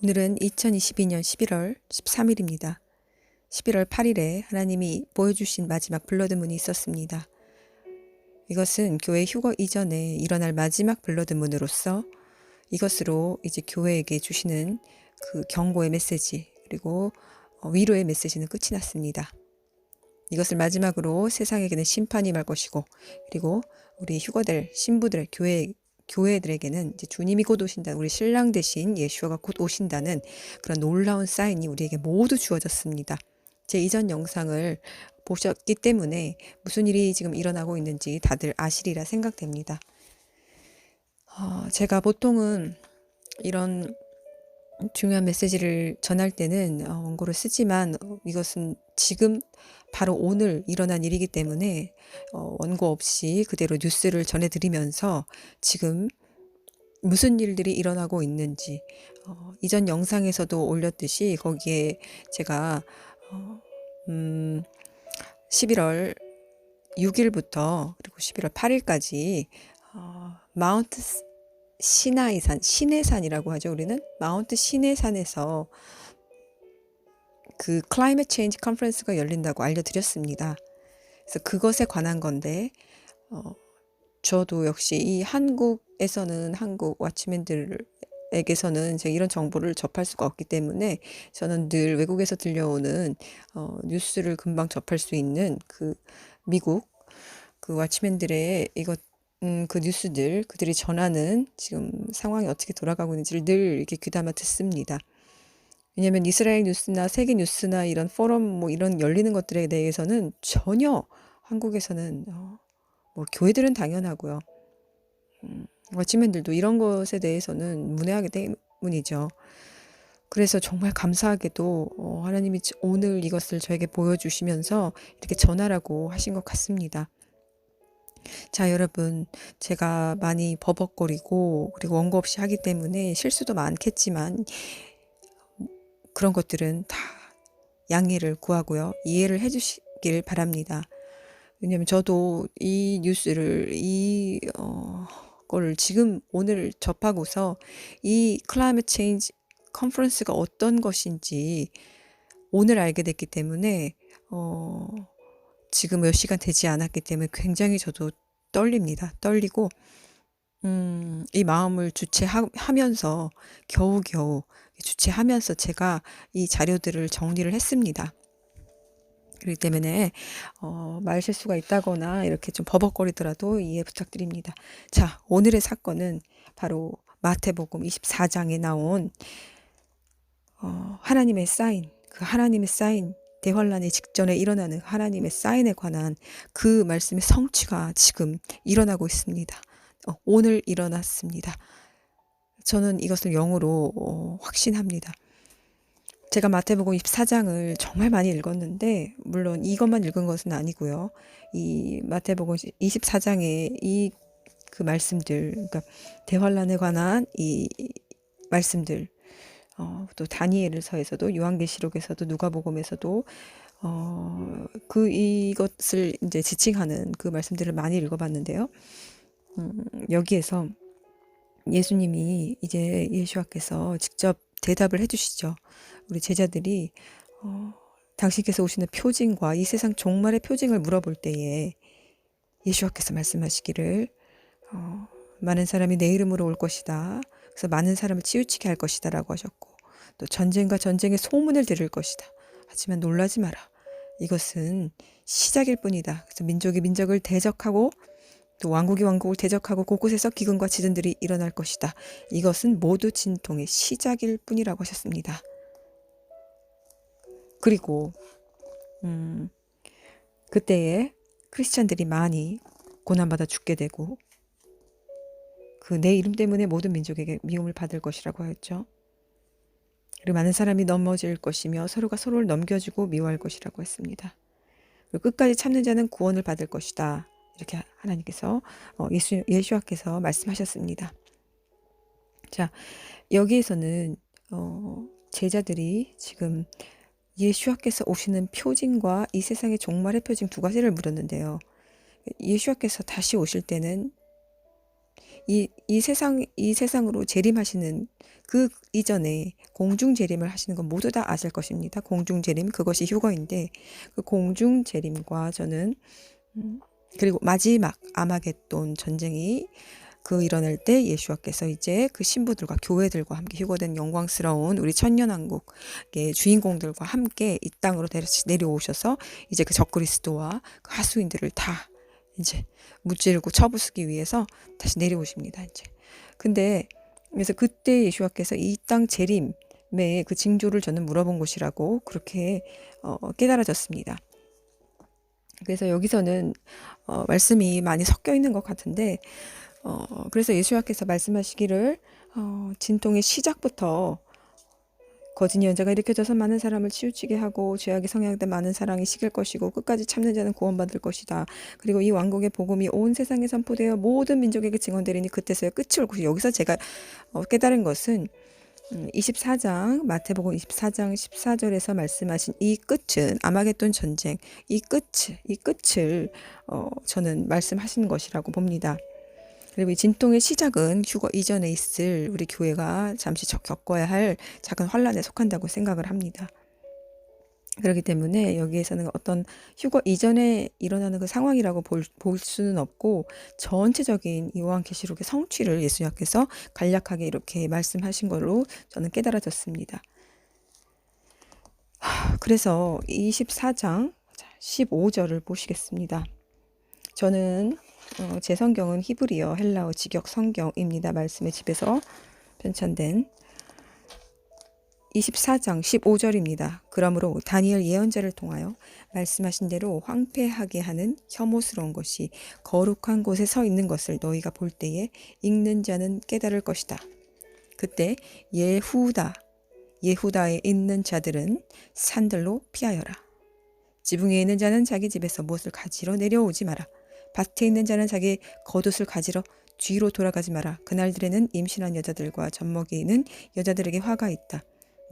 오늘은 2022년 11월 13일입니다. 11월 8일에 하나님이 보여주신 마지막 블러드문이 있었습니다. 이것은 교회 휴거 이전에 일어날 마지막 블러드문으로서 이것으로 이제 교회에게 주시는 그 경고의 메시지 그리고 위로의 메시지는 끝이 났습니다. 이것을 마지막으로 세상에게는 심판이 임할 것이고 그리고 우리 휴거될 신부들 교회들에게는 이제 주님이 곧 오신다, 우리 신랑 대신 예수가 곧 오신다는 그런 놀라운 사인이 우리에게 모두 주어졌습니다. 제 이전 영상을 보셨기 때문에 무슨 일이 지금 일어나고 있는지 다들 아시리라 생각됩니다. 제가 보통은 이런 중요한 메시지를 전할 때는 원고를 쓰지만 이것은 지금 바로 오늘 일어난 일이기 때문에 원고 없이 그대로 뉴스를 전해드리면서 지금 무슨 일들이 일어나고 있는지 이전 영상에서도 올렸듯이 거기에 제가 11월 6일부터 그리고 11월 8일까지 마운트 시나이산, 시내산이라고 하죠. 우리는 마운트 시내산에서 그 클라이밋 체인지 컨퍼런스가 열린다고 알려드렸습니다. 그래서 그것에 관한 건데 저도 역시 이 한국에서는 한국 와치맨들에게서는 제가 이런 정보를 접할 수가 없기 때문에 저는 늘 외국에서 들려오는 뉴스를 금방 접할 수 있는 그 미국 그 와치맨들의 그 뉴스들, 그들이 전하는 지금 상황이 어떻게 돌아가고 있는지를 늘 이렇게 귀담아 듣습니다. 왜냐하면 이스라엘 뉴스나 세계 뉴스나 이런 포럼 뭐 이런 열리는 것들에 대해서는 전혀 한국에서는 뭐 교회들은 당연하고요. 워치맨들도 이런 것에 대해서는 문외하기 때문이죠. 그래서 정말 감사하게도 하나님이 오늘 이것을 저에게 보여주시면서 이렇게 전하라고 하신 것 같습니다. 자, 여러분, 제가 많이 버벅거리고 그리고 원고 없이 하기 때문에 실수도 많겠지만 그런 것들은 다 양해를 구하고요. 이해를 해주시길 바랍니다. 왜냐면 저도 이 뉴스를 거를 지금 오늘 접하고서 이 클라이밋 체인지 컨퍼런스가 어떤 것인지 오늘 알게 됐기 때문에 지금 몇 시간 되지 않았기 때문에 굉장히 저도 떨립니다. 떨리고 이 마음을 주체하면서 겨우겨우 주체하면서 제가 이 자료들을 정리를 했습니다. 그렇기 때문에 말 실수가 있다거나 이렇게 좀 버벅거리더라도 이해 부탁드립니다. 자, 오늘의 사건은 바로 마태복음 24장에 나온 하나님의 사인, 그 하나님의 사인, 대환란의 직전에 일어나는 하나님의 사인에 관한 그 말씀의 성취가 지금 일어나고 있습니다. 오늘 일어났습니다. 저는 이것을 영으로 확신합니다. 제가 마태복음 24장을 정말 많이 읽었는데 물론 이것만 읽은 것은 아니고요. 이 마태복음 24장의 이 그 말씀들, 그러니까 대환란에 관한 이 말씀들, 또 다니엘서에서도 요한계시록에서도 누가복음에서도 이것을 이제 지칭하는 그 말씀들을 많이 읽어봤는데요. 여기에서 예수님이 이제 예수와께서 직접 대답을 해주시죠. 우리 제자들이 당신께서 오시는 표징과 이 세상 종말의 표징을 물어볼 때에 예수와께서 말씀하시기를 많은 사람이 내 이름으로 올 것이다. 그래서 많은 사람을 치우치게 할 것이다 라고 하셨고 또 전쟁과 전쟁의 소문을 들을 것이다. 하지만 놀라지 마라. 이것은 시작일 뿐이다. 그래서 민족이 민족을 대적하고 또 왕국이 왕국을 대적하고 곳곳에서 기근과 지진들이 일어날 것이다. 이것은 모두 진통의 시작일 뿐이라고 하셨습니다. 그리고 그때에 크리스찬들이 많이 고난받아 죽게 되고 그 내 이름 때문에 모든 민족에게 미움을 받을 것이라고 하였죠. 그리고 많은 사람이 넘어질 것이며 서로가 서로를 넘겨주고 미워할 것이라고 했습니다. 그리고 끝까지 참는 자는 구원을 받을 것이다. 이렇게 하나님께서 예수와께서 말씀하셨습니다. 자, 여기에서는 제자들이 지금 예수와께서 오시는 표징과 이 세상의 종말의 표징 두 가지를 물었는데요. 예수와께서 다시 오실 때는 이 세상으로 재림하시는 그 이전에 공중 재림을 하시는 건 모두 다 아실 것입니다. 공중 재림, 그것이 휴거인데, 그 공중 재림과 저는, 그리고 마지막 아마겟돈 전쟁이 일어날 때 예수와께서 이제 그 신부들과 교회들과 함께 휴거된 영광스러운 우리 천년왕국의 주인공들과 함께 이 땅으로 내려오셔서 이제 그 적그리스도와 그 하수인들을 다 이제 무찌르고 쳐부수기 위해서 다시 내려오십니다. 이제. 근데 그래서 그때 예수와께서 이 땅 재림의 그 징조를 저는 물어본 것이라고 그렇게 깨달아졌습니다. 그래서 여기서는 말씀이 많이 섞여 있는 것 같은데, 그래서 예수와께서 말씀하시기를 진통의 시작부터 거짓 예언자가 일으켜져서 많은 사람을 치우치게 하고 죄악이 성행된 많은 사랑이 식을 것이고 끝까지 참는 자는 구원받을 것이다. 그리고 이 왕국의 복음이 온 세상에 선포되어 모든 민족에게 증언되리니 그때서야 끝이 올 것이다. 여기서 제가 깨달은 것은 24장 마태복음 24장 14절에서 말씀하신 이 끝은 아마겟돈 전쟁, 이 끝을 저는 말씀하신 것이라고 봅니다. 그리고 이 진통의 시작은 휴거 이전에 있을 우리 교회가 잠시 겪어야 할 작은 환란에 속한다고 생각을 합니다. 그렇기 때문에 여기에서는 어떤 휴거 이전에 일어나는 그 상황이라고 볼 수는 없고, 전체적인 이 요한계시록의 성취를 예수님께서 간략하게 이렇게 말씀하신 걸로 저는 깨달아졌습니다. 그래서 24장 15절을 보시겠습니다. 저는 제 성경은 히브리어 헬라어 직역 성경입니다. 말씀의 집에서 편찬된 24장 15절입니다. 그러므로 다니엘 예언자를 통하여 말씀하신 대로 황폐하게 하는 혐오스러운 것이 거룩한 곳에 서 있는 것을 너희가 볼 때에 읽는 자는 깨달을 것이다. 그때 예후다에 있는 자들은 산들로 피하여라. 지붕에 있는 자는 자기 집에서 무엇을 가지러 내려오지 마라. 밭에 있는 자는 자기 겉옷을 가지러 뒤로 돌아가지 마라. 그날들에는 임신한 여자들과 젖먹이에 있는 여자들에게 화가 있다.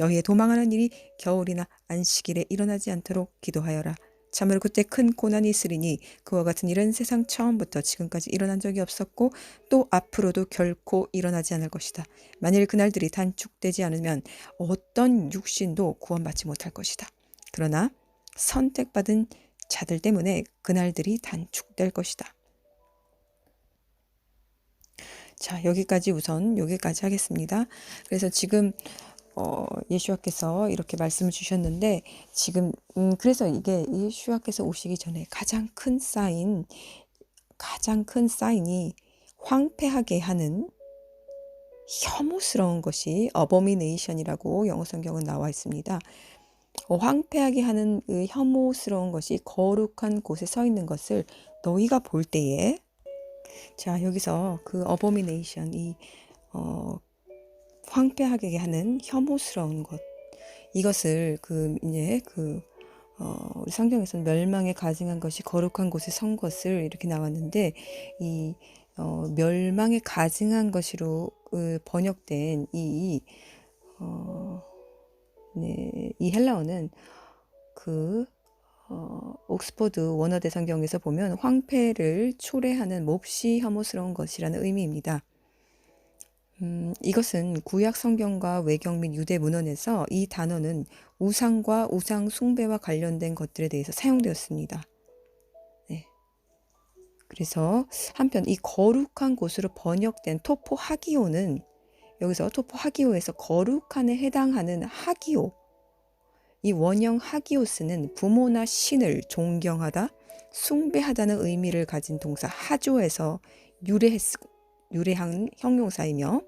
너희의 도망하는 일이 겨울이나 안식일에 일어나지 않도록 기도하여라. 참으로 그때 큰 고난이 있으리니 그와 같은 일은 세상 처음부터 지금까지 일어난 적이 없었고 또 앞으로도 결코 일어나지 않을 것이다. 만일 그날들이 단축되지 않으면 어떤 육신도 구원받지 못할 것이다. 그러나 선택받은 자들 때문에 그날들이 단축될 것이다. 자, 여기까지 하겠습니다. 그래서 지금 예수와께서 이렇게 말씀을 주셨는데, 지금 그래서 이게 예수와께서 오시기 전에 가장 큰 사인이 황폐하게 하는 혐오스러운 것이 어버미네이션이라고 영어 성경은 나와 있습니다. 황폐하게 하는 그 혐오스러운 것이 거룩한 곳에 서 있는 것을 너희가 볼 때에, 자, 여기서 그 어버미네이션, 황폐하게 하는 혐오스러운 것, 이것을 우리 성경에서는 멸망에 가증한 것이 거룩한 곳에 선 것을 이렇게 나왔는데, 멸망에 가증한 것으로 번역된 이 헬라어는 옥스퍼드 원어대 성경에서 보면 황폐를 초래하는 몹시 혐오스러운 것이라는 의미입니다. 이것은 구약 성경과 외경 및 유대 문헌에서 이 단어는 우상과 우상 숭배와 관련된 것들에 대해서 사용되었습니다. 네. 그래서 한편 이 거룩한 곳으로 번역된 토포 하기오는, 여기서 토포 하기오에서 거룩한에 해당하는 하기오, 이 원형 하기오스는 부모나 신을 존경하다, 숭배하다는 의미를 가진 동사 하조에서 유래한 형용사이며,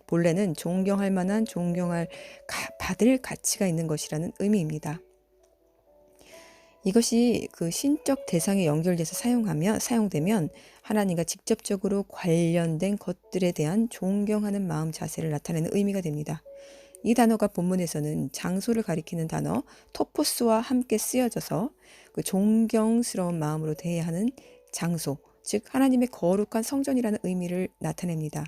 본래는 존경할 만한, 받을 가치가 있는 것이라는 의미입니다. 이것이 그 신적 대상에 연결돼서 사용되면 하나님과 직접적으로 관련된 것들에 대한 존경하는 마음 자세를 나타내는 의미가 됩니다. 이 단어가 본문에서는 장소를 가리키는 단어 토포스와 함께 쓰여져서 그 존경스러운 마음으로 대해야 하는 장소, 즉 하나님의 거룩한 성전이라는 의미를 나타냅니다.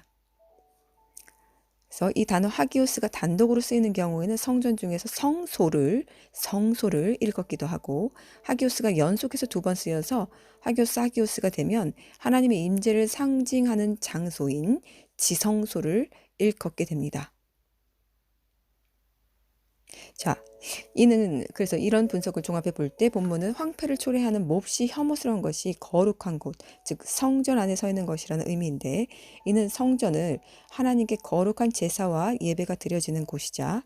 그래서 이 단어 하기오스가 단독으로 쓰이는 경우에는 성전 중에서 성소를 일컫기도 하고, 하기오스가 연속해서 두 번 쓰여서 하기오스가 되면 하나님의 임재를 상징하는 장소인 지성소를 일컫게 됩니다. 자, 이는 그래서 이런 분석을 종합해 볼 때 본문은 황폐를 초래하는 몹시 혐오스러운 것이 거룩한 곳, 즉 성전 안에 서 있는 것이라는 의미인데, 이는 성전을 하나님께 거룩한 제사와 예배가 드려지는 곳이자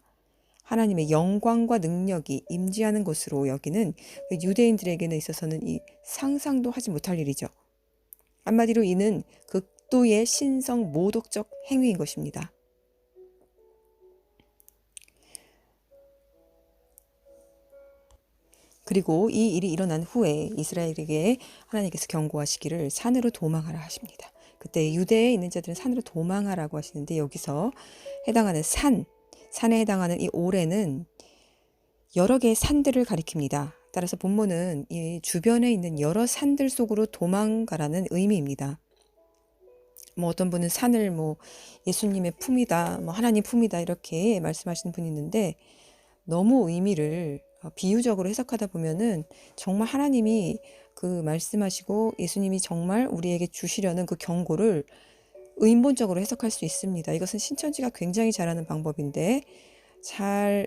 하나님의 영광과 능력이 임재하는 곳으로 여기는 유대인들에게는 있어서는 이 상상도 하지 못할 일이죠. 한마디로 이는 극도의 신성 모독적 행위인 것입니다. 그리고 이 일이 일어난 후에 이스라엘에게 하나님께서 경고하시기를 산으로 도망하라 하십니다. 그때 유대에 있는 자들은 산으로 도망하라고 하시는데, 여기서 해당하는 산에 해당하는 이 오레는 여러 개의 산들을 가리킵니다. 따라서 본문은 이 주변에 있는 여러 산들 속으로 도망가라는 의미입니다. 뭐 어떤 분은 산을 뭐 예수님의 품이다, 뭐 하나님 품이다 이렇게 말씀하시는 분이 있는데, 너무 의미를 비유적으로 해석하다 보면은 정말 하나님이 그 말씀하시고 예수님이 정말 우리에게 주시려는 그 경고를 의인본적으로 해석할 수 있습니다. 이것은 신천지가 굉장히 잘하는 방법인데, 잘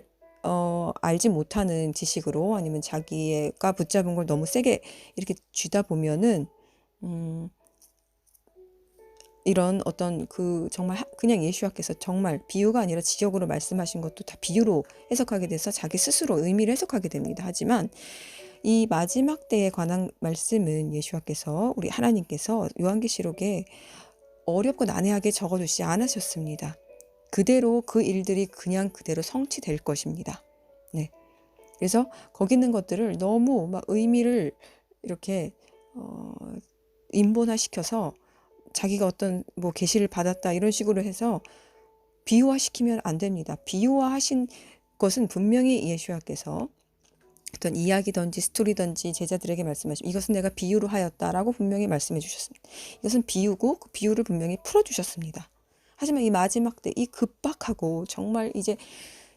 알지 못하는 지식으로 아니면 자기가 붙잡은 걸 너무 세게 이렇게 쥐다 보면은 이런 어떤 그 정말 그냥 예수님께서 정말 비유가 아니라 지적으로 말씀하신 것도 다 비유로 해석하게 돼서 자기 스스로 의미를 해석하게 됩니다. 하지만 이 마지막 때에 관한 말씀은 예수님께서 우리 하나님께서 요한계시록에 어렵고 난해하게 적어두지 않으셨습니다. 그대로 그 일들이 그냥 그대로 성취될 것입니다. 네. 그래서 거기 있는 것들을 너무 막 의미를 이렇게 인본화시켜서 자기가 어떤 뭐 계시를 받았다 이런 식으로 해서 비유화시키면 안 됩니다. 비유화하신 것은 분명히 예수님께서 어떤 이야기든지 스토리든지 제자들에게 말씀하시면 이것은 내가 비유로 하였다라고 분명히 말씀해 주셨습니다. 이것은 비유고 그 비유를 분명히 풀어주셨습니다. 하지만 이 마지막 때 이 급박하고 정말 이제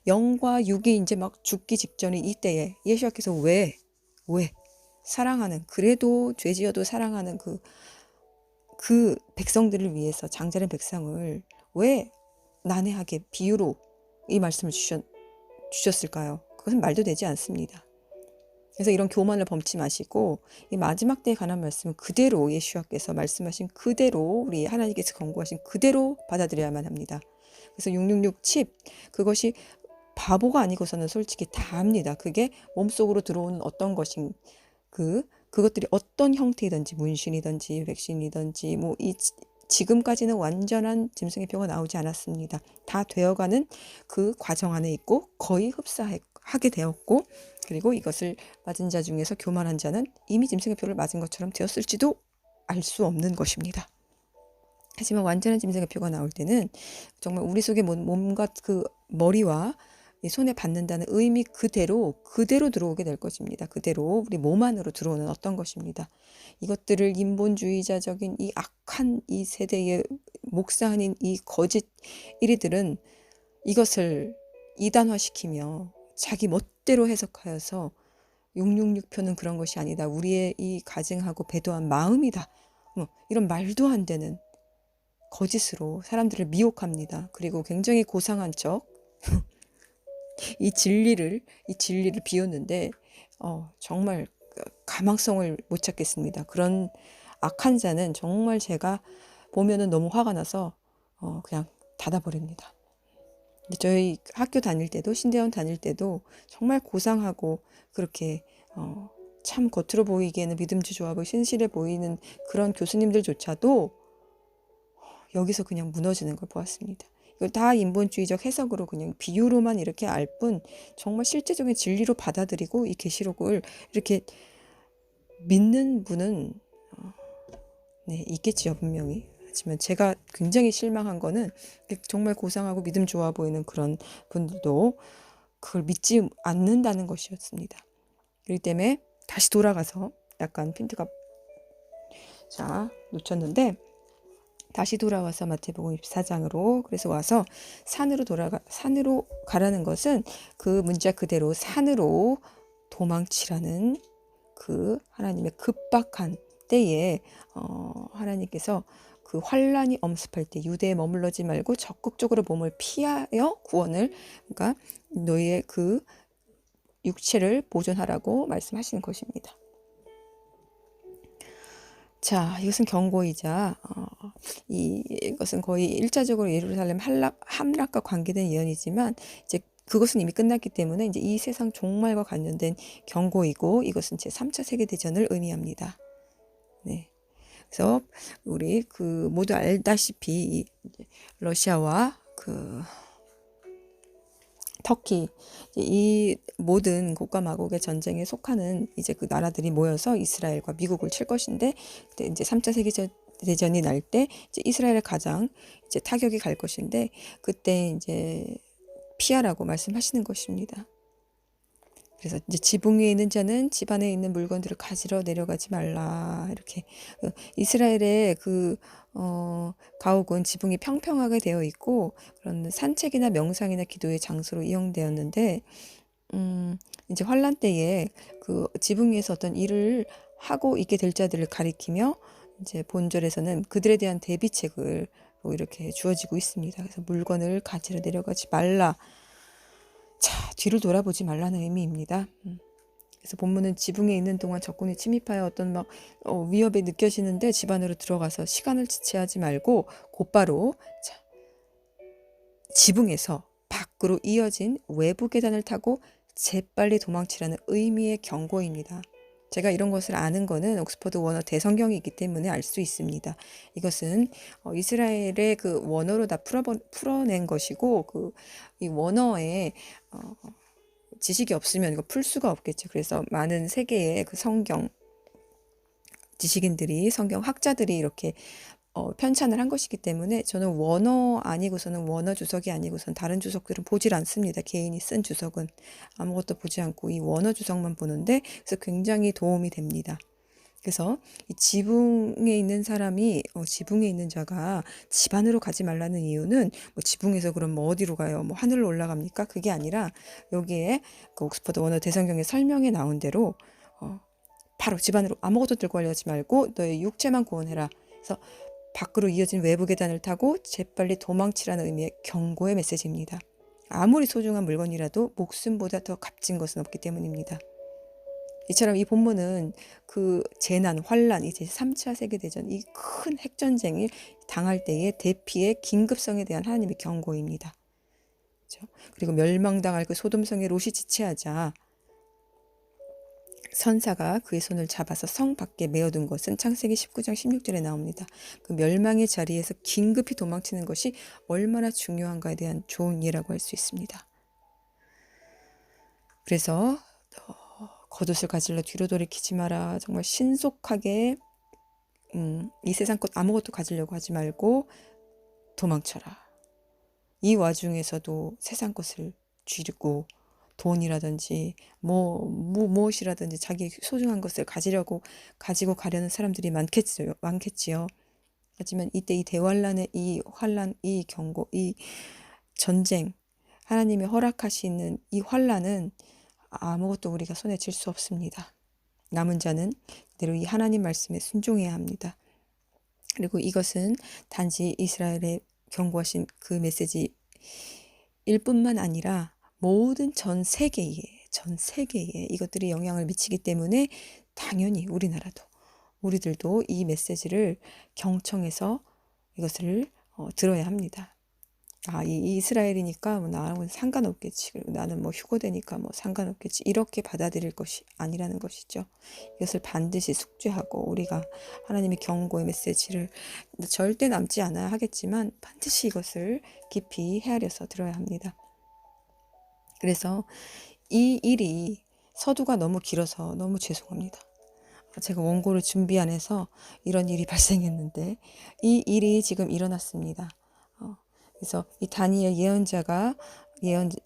영과 육이 이제 막 죽기 직전인 이때에 예수님께서 왜 사랑하는, 그래도 죄지어도 사랑하는 그 백성들을 위해서 장자된 백성을 왜 난해하게 비유로 이 말씀을 주셨을까요? 그것은 말도 되지 않습니다. 그래서 이런 교만을 범치 마시고 이 마지막 때에 관한 말씀은 그대로 예수님께서 말씀하신 그대로 우리 하나님께서 권고하신 그대로 받아들여야만 합니다. 그래서 666 칩, 그것이 바보가 아니고서는 솔직히 다 압니다. 그게 몸속으로 들어오는 어떤 것인 그것들이 어떤 형태이든지 문신이든지 백신이든지 뭐 지금까지는 완전한 짐승의표가 나오지 않았습니다. 다 되어가는 그 과정 안에 있고 거의 흡사하게 되었고, 그리고 이것을 맞은 자 중에서 교만한 자는 이미 짐승의표를 맞은 것처럼 되었을지도 알 수 없는 것입니다. 하지만 완전한 짐승의표가 나올 때는 정말 우리 속에 몸과 그 머리와 손에 받는다는 의미 그대로 들어오게 될 것입니다. 그대로 우리 몸 안으로 들어오는 어떤 것입니다. 이것들을 인본주의자적인 이 악한 이 세대의 목사인 이 거짓 1위들은 이것을 이단화시키며 자기 멋대로 해석하여서 666표는 그런 것이 아니다. 우리의 이 가증하고 배도한 마음이다. 이런 말도 안 되는 거짓으로 사람들을 미혹합니다. 그리고 굉장히 고상한 척 이 진리를 비웠는데 정말 가망성을 못 찾겠습니다. 그런 악한 자는 정말 제가 보면은 너무 화가 나서 그냥 닫아버립니다. 저희 학교 다닐 때도 신대원 다닐 때도 정말 고상하고 그렇게 참 겉으로 보이기에는 믿음주 좋아 보이고 신실해 보이는 그런 교수님들조차도 여기서 그냥 무너지는 걸 보았습니다. 이걸 다 인본주의적 해석으로 그냥 비유로만 이렇게 알 뿐 정말 실제적인 진리로 받아들이고 이 계시록을 이렇게 믿는 분은 네, 있겠지요, 분명히. 하지만 제가 굉장히 실망한 거는 정말 고상하고 믿음 좋아 보이는 그런 분들도 그걸 믿지 않는다는 것이었습니다. 그렇기 때문에 다시 돌아가서 약간 핀트가 놓쳤는데 다시 돌아와서 마태복음 24장으로 그래서 와서 산으로 가라는 것은 그 문자 그대로 산으로 도망치라는 그 하나님의 급박한 때에 하나님께서 그 환란이 엄습할 때 유대에 머물러지 말고 적극적으로 몸을 피하여 구원을 그러니까 너희의 그 육체를 보존하라고 말씀하시는 것입니다. 자, 이것은 경고이자 이것은 거의 일차적으로 예루살렘 함락과 관계된 예언이지만 이제 그것은 이미 끝났기 때문에 이제 이 세상 종말과 관련된 경고이고 이것은 제 3차 세계대전을 의미합니다. 네. 그래서 우리 그 모두 알다시피 러시아와 그 터키 이 모든 곡과 마곡의 전쟁에 속하는 이제 그 나라들이 모여서 이스라엘과 미국을 칠 것인데 그때 이제 3차 세계대전이 날 때 이제 이스라엘에 가장 이제 타격이 갈 것인데 그때 이제 피하라고 말씀하시는 것입니다. 그래서 이제 지붕 위에 있는 자는 집 안에 있는 물건들을 가지러 내려가지 말라 이렇게 이스라엘의 그 가옥은 지붕이 평평하게 되어 있고 그런 산책이나 명상이나 기도의 장소로 이용되었는데 이제 환란 때에 그 지붕 위에서 어떤 일을 하고 있게 될 자들을 가리키며 이제 본절에서는 그들에 대한 대비책을 이렇게 주어지고 있습니다. 그래서 물건을 가지러 내려가지 말라. 자, 뒤를 돌아보지 말라는 의미입니다. 그래서 본문은 지붕에 있는 동안 적군이 침입하여 어떤 막 위협이 느껴지는데 집 안으로 들어가서 시간을 지체하지 말고 곧바로 자, 지붕에서 밖으로 이어진 외부 계단을 타고 재빨리 도망치라는 의미의 경고입니다. 제가 이런 것을 아는 거는 옥스퍼드 원어 대성경이기 때문에 알 수 있습니다. 이것은 이스라엘의 그 원어로 다 풀어낸 것이고 이 원어에 지식이 없으면 이거 풀 수가 없겠죠. 그래서 많은 세계의 그 성경 지식인들이 성경 학자들이 이렇게 편찬을 한 것이기 때문에 저는 원어 아니고서는 원어 주석이 아니고선 다른 주석들은 보질 않습니다. 개인이 쓴 주석은 아무것도 보지 않고 이 원어 주석만 보는데 그래서 굉장히 도움이 됩니다. 그래서 이 지붕에 있는 사람이 지붕에 있는 자가 집 안으로 가지 말라는 이유는 뭐 지붕에서 그럼 뭐 어디로 가요? 뭐 하늘로 올라갑니까? 그게 아니라 여기에 그 옥스퍼드 원어 대성경의 설명에 나온 대로 바로 집 안으로 아무것도 들고 가려지 말고 너의 육체만 구원해라. 그래서 밖으로 이어진 외부 계단을 타고 재빨리 도망치라는 의미의 경고의 메시지입니다. 아무리 소중한 물건이라도 목숨보다 더 값진 것은 없기 때문입니다. 이처럼 이 본문은 그 재난, 환란, 이제 3차 세계대전, 이 큰 핵전쟁을 당할 때의 대피의 긴급성에 대한 하나님의 경고입니다. 그렇죠? 그리고 멸망당할 그 소돔성의 롯이 지체하자 선사가 그의 손을 잡아서 성 밖에 메어둔 것은 창세기 19장 16절에 나옵니다. 그 멸망의 자리에서 긴급히 도망치는 것이 얼마나 중요한가에 대한 좋은 예라고 할 수 있습니다. 그래서 겉옷을 가질러 뒤로 돌이키지 마라. 정말 신속하게 이 세상 것 아무것도 가지려고 하지 말고 도망쳐라. 이 와중에서도 세상 것을 쥐고 돈이라든지 무엇이라든지 자기 소중한 것을 가지고 가려는 사람들이 많겠지요. 하지만 이때 이 대환란의 이 환란, 이 경고, 이 전쟁, 하나님이 허락하시는 이 환란은 아무것도 우리가 손에 쥘 수 없습니다. 남은 자는 그대로 이 하나님 말씀에 순종해야 합니다. 그리고 이것은 단지 이스라엘에 경고하신 그 메시지일 뿐만 아니라 모든 전 세계에 이것들이 영향을 미치기 때문에 당연히 우리들도 이 메시지를 경청해서 이것을 들어야 합니다. 이 이스라엘이니까 뭐 나하고는 상관없겠지. 그리고 나는 뭐 휴거되니까 뭐 상관없겠지. 이렇게 받아들일 것이 아니라는 것이죠. 이것을 반드시 숙지하고 우리가 하나님의 경고의 메시지를 절대 남지 않아야 하겠지만 반드시 이것을 깊이 헤아려서 들어야 합니다. 그래서 이 일이 서두가 너무 길어서 너무 죄송합니다. 제가 원고를 준비 안 해서 이런 일이 발생했는데 이 일이 지금 일어났습니다. 그래서 이 다니엘 예언자가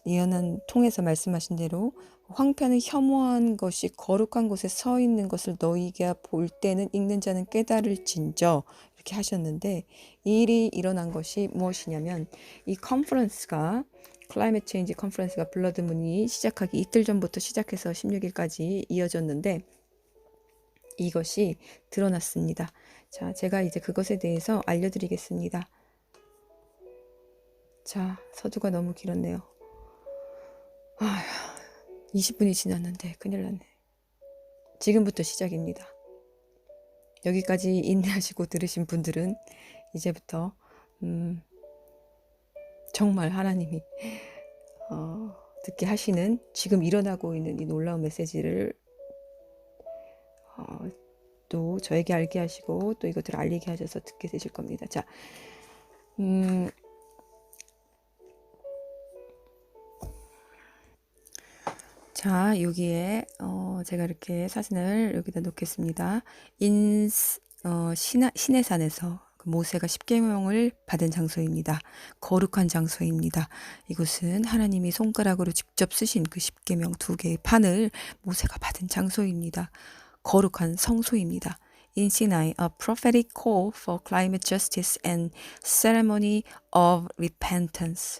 예언한 통해서 말씀하신 대로 황폐는 혐오한 것이 거룩한 곳에 서 있는 것을 너희가 볼 때는 읽는 자는 깨달을진저 그렇게 하셨는데 이 일이 일어난 것이 무엇이냐면 이 컨퍼런스가 클라이밋 체인지 컨퍼런스가 블러드문이 시작하기 이틀 전부터 시작해서 16일까지 이어졌는데 이것이 드러났습니다. 자, 제가 이제 그것에 대해서 알려드리겠습니다. 자, 서두가 너무 길었네요. 20분이 지났는데 큰일 났네. 지금부터 시작입니다. 여기까지 인내하시고 들으신 분들은 이제부터 정말 하나님이 듣게 하시는 지금 일어나고 있는 이 놀라운 메시지를 또 저에게 알게 하시고 또 이것들을 알리게 하셔서 듣게 되실 겁니다. 자, 자, 여기에 제가 이렇게 사진을 여기다 놓겠습니다. 시내산에서 모세가 십계명을 받은 장소입니다. 거룩한 장소입니다. 이곳은 하나님이 손가락으로 직접 쓰신 그 십계명 2개의 판을 모세가 받은 장소입니다. 거룩한 성소입니다. In Sinai, a prophetic call for climate justice and ceremony of repentance.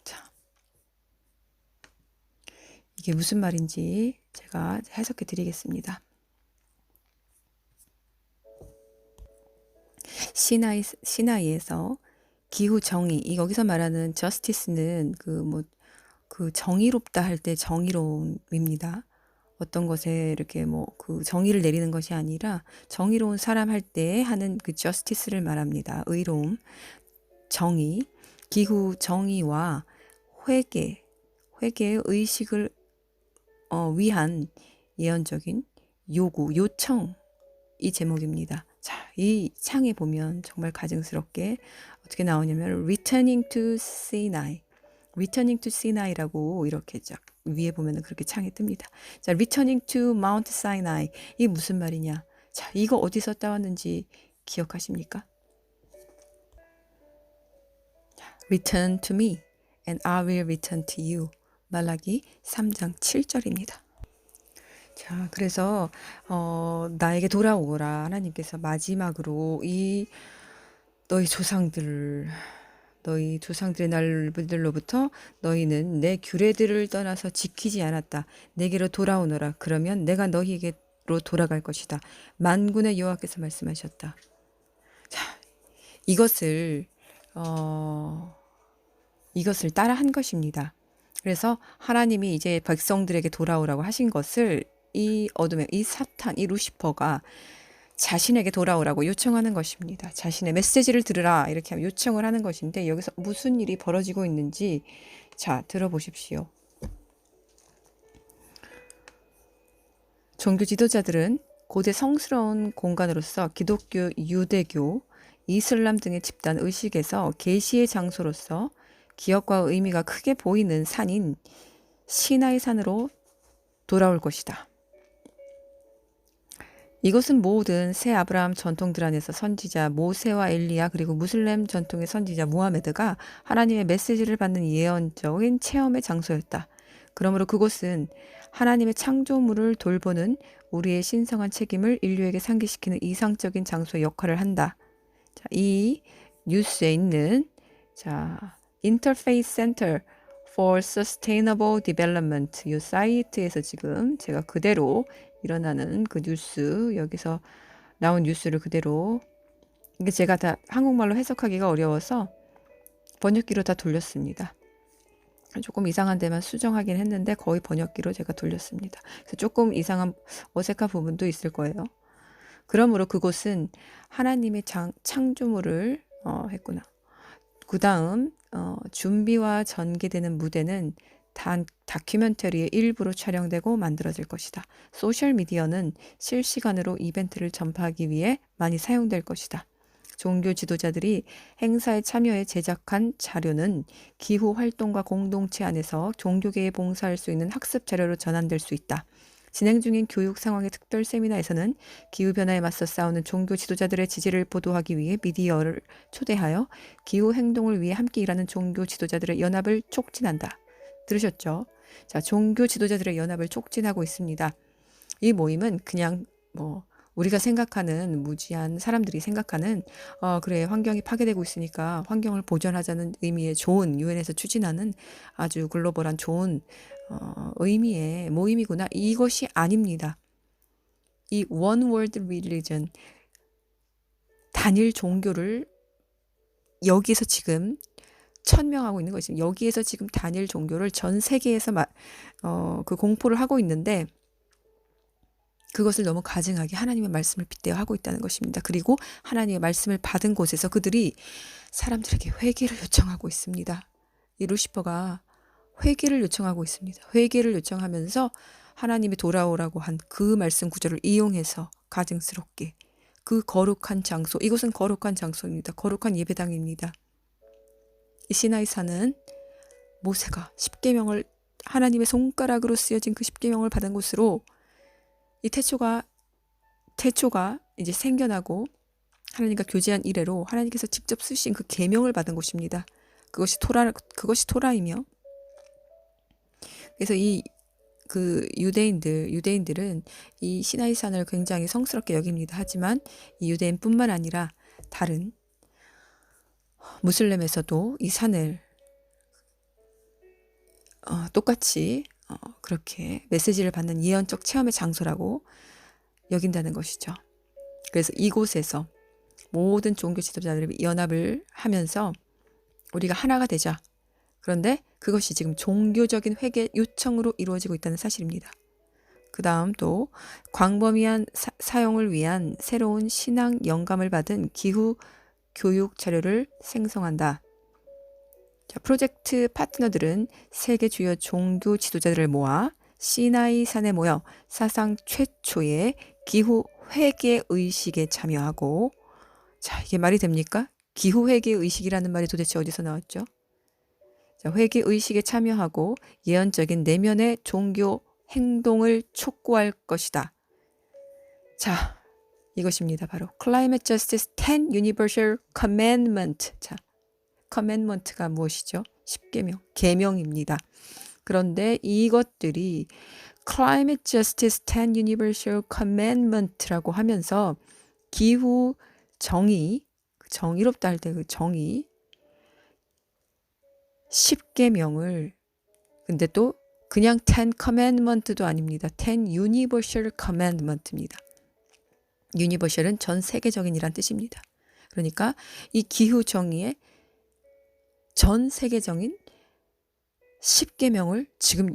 자, 이게 무슨 말인지 제가 해석해 드리겠습니다. 시나이에서 기후 정의, 여기서 말하는 justice는 그 정의롭다 할 때 정의로움입니다. 어떤 것에 이렇게 그 정의를 내리는 것이 아니라 정의로운 사람 할 때 하는 그 justice를 말합니다. 의로움, 정의, 기후 정의와 회개의 의식을 위한 예언적인 요청, 이 제목입니다. 자, 이 창에 보면 정말 가증스럽게 어떻게 나오냐면 Returning to Sinai, Returning to Sinai라고 이렇게 쫙 위에 보면은 그렇게 창에 뜹니다. 자, Returning to Mount Sinai, 이 무슨 말이냐? 자, 이거 어디서 따왔는지 기억하십니까? Return to me and I will return to you. 말라기 3장 7절입니다. 자, 그래서 나에게 돌아오거라. 하나님께서 마지막으로 너희 조상들의 날들로부터 너희는 내 규례들을 떠나서 지키지 않았다. 내게로 돌아오너라. 그러면 내가 너희에게로 돌아갈 것이다. 만군의 여호와께서 말씀하셨다. 자, 이것을 따라한 것입니다. 그래서 하나님이 이제 백성들에게 돌아오라고 하신 것을 이 사탄, 이 루시퍼가 자신에게 돌아오라고 요청하는 것입니다. 자신의 메시지를 들으라 이렇게 요청을 하는 것인데 여기서 무슨 일이 벌어지고 있는지 자, 들어보십시오. 종교 지도자들은 고대 성스러운 공간으로서 기독교, 유대교, 이슬람 등의 집단 의식에서 계시의 장소로서 기억과 의미가 크게 보이는 산인 시나이 산으로 돌아올 것이다. 이것은 모든 새 아브라함 전통들 안에서 선지자 모세와 엘리야 그리고 무슬림 전통의 선지자 무하메드가 하나님의 메시지를 받는 예언적인 체험의 장소였다. 그러므로 그곳은 하나님의 창조물을 돌보는 우리의 신성한 책임을 인류에게 상기시키는 이상적인 장소의 역할을 한다. 자, 이 뉴스에 있는 Interfaith Center for Sustainable Development 이 사이트에서 지금 제가 그대로 일어나는 그 뉴스, 여기서 나온 뉴스를 그대로, 이게 제가 다 한국말로 해석하기가 어려워서 번역기로 다 돌렸습니다. 조금 이상한 데만 수정하긴 했는데 거의 번역기로 제가 돌렸습니다. 그래서 조금 이상한 어색한 부분도 있을 거예요. 그러므로 그곳은 하나님의 창조물을 했구나. 그 다음 준비와 전개되는 무대는 단 다큐멘터리의 일부로 촬영되고 만들어질 것이다. 소셜미디어는 실시간으로 이벤트를 전파하기 위해 많이 사용될 것이다. 종교 지도자들이 행사에 참여해 제작한 자료는 기후 활동과 공동체 안에서 종교계에 봉사할 수 있는 학습 자료로 전환될 수 있다. 진행 중인 교육 상황의 특별 세미나에서는 기후변화에 맞서 싸우는 종교 지도자들의 지지를 보도하기 위해 미디어를 초대하여 기후 행동을 위해 함께 일하는 종교 지도자들의 연합을 촉진한다. 들으셨죠? 자, 종교 지도자들의 연합을 촉진하고 있습니다. 이 모임은 그냥 우리가 생각하는 무지한 사람들이 생각하는 그래 환경이 파괴되고 있으니까 환경을 보존하자는 의미의 좋은 유엔에서 추진하는 아주 글로벌한 좋은 의미의 모임이구나. 이것이 아닙니다. 이 One World Religion 단일 종교를 여기서 지금 천명하고 있는 것입니다. 여기에서 지금 단일 종교를 전 세계에서 그 공포를 하고 있는데 그것을 너무 가증하게 하나님의 말씀을 빗대어 하고 있다는 것입니다. 그리고 하나님의 말씀을 받은 곳에서 그들이 사람들에게 회개를 요청하고 있습니다. 이 루시퍼가 회개를 요청하고 있습니다. 회개를 요청하면서 하나님이 돌아오라고 한 그 말씀 구절을 이용해서 가증스럽게 그 거룩한 장소, 이곳은 거룩한 장소입니다. 거룩한 예배당입니다. 이 시나이 산은 모세가 십계명을 하나님의 손가락으로 쓰여진 그 십계명을 받은 곳으로 이 태초가 이제 생겨나고 하나님과 교제한 이래로 하나님께서 직접 쓰신 그 계명을 받은 곳입니다. 그것이 토라이며 그래서 그 유대인들은 이 시나이산을 굉장히 성스럽게 여깁니다. 하지만 이 유대인뿐만 아니라 다른 무슬림에서도 이 산을 똑같이 그렇게 메시지를 받는 예언적 체험의 장소라고 여긴다는 것이죠. 그래서 이곳에서 모든 종교 지도자들이 연합을 하면서 우리가 하나가 되자. 그런데 그것이 지금 종교적인 회개 요청으로 이루어지고 있다는 사실입니다. 그 다음 또 광범위한 사용을 위한 새로운 신앙 영감을 받은 기후 교육 자료를 생성한다. 자, 프로젝트 파트너들은 세계 주요 종교 지도자들을 모아 시나이 산에 모여 사상 최초의 기후 회개 의식에 참여하고, 자, 이게 말이 됩니까? 기후 회개 의식이라는 말이 도대체 어디서 나왔죠? 자, 회개 의식에 참여하고 예언적인 내면의 종교 행동을 촉구할 것이다. 자, 이것입니다. 바로 Climate Justice 10 Universal Commandment. 자, commandment가 무엇이죠? 십계명, 계명입니다. 그런데 이것들이 Climate Justice 10 Universal Commandment라고 하면서 기후 정의, 정의롭다 할 때 그 정의, 십계명을, 근데 또 그냥 10 Commandment도 아닙니다. 10 Universal Commandment입니다. Universal은 전 세계적인이란 뜻입니다. 그러니까 이 기후 정의의 전 세계적인 십계명을 지금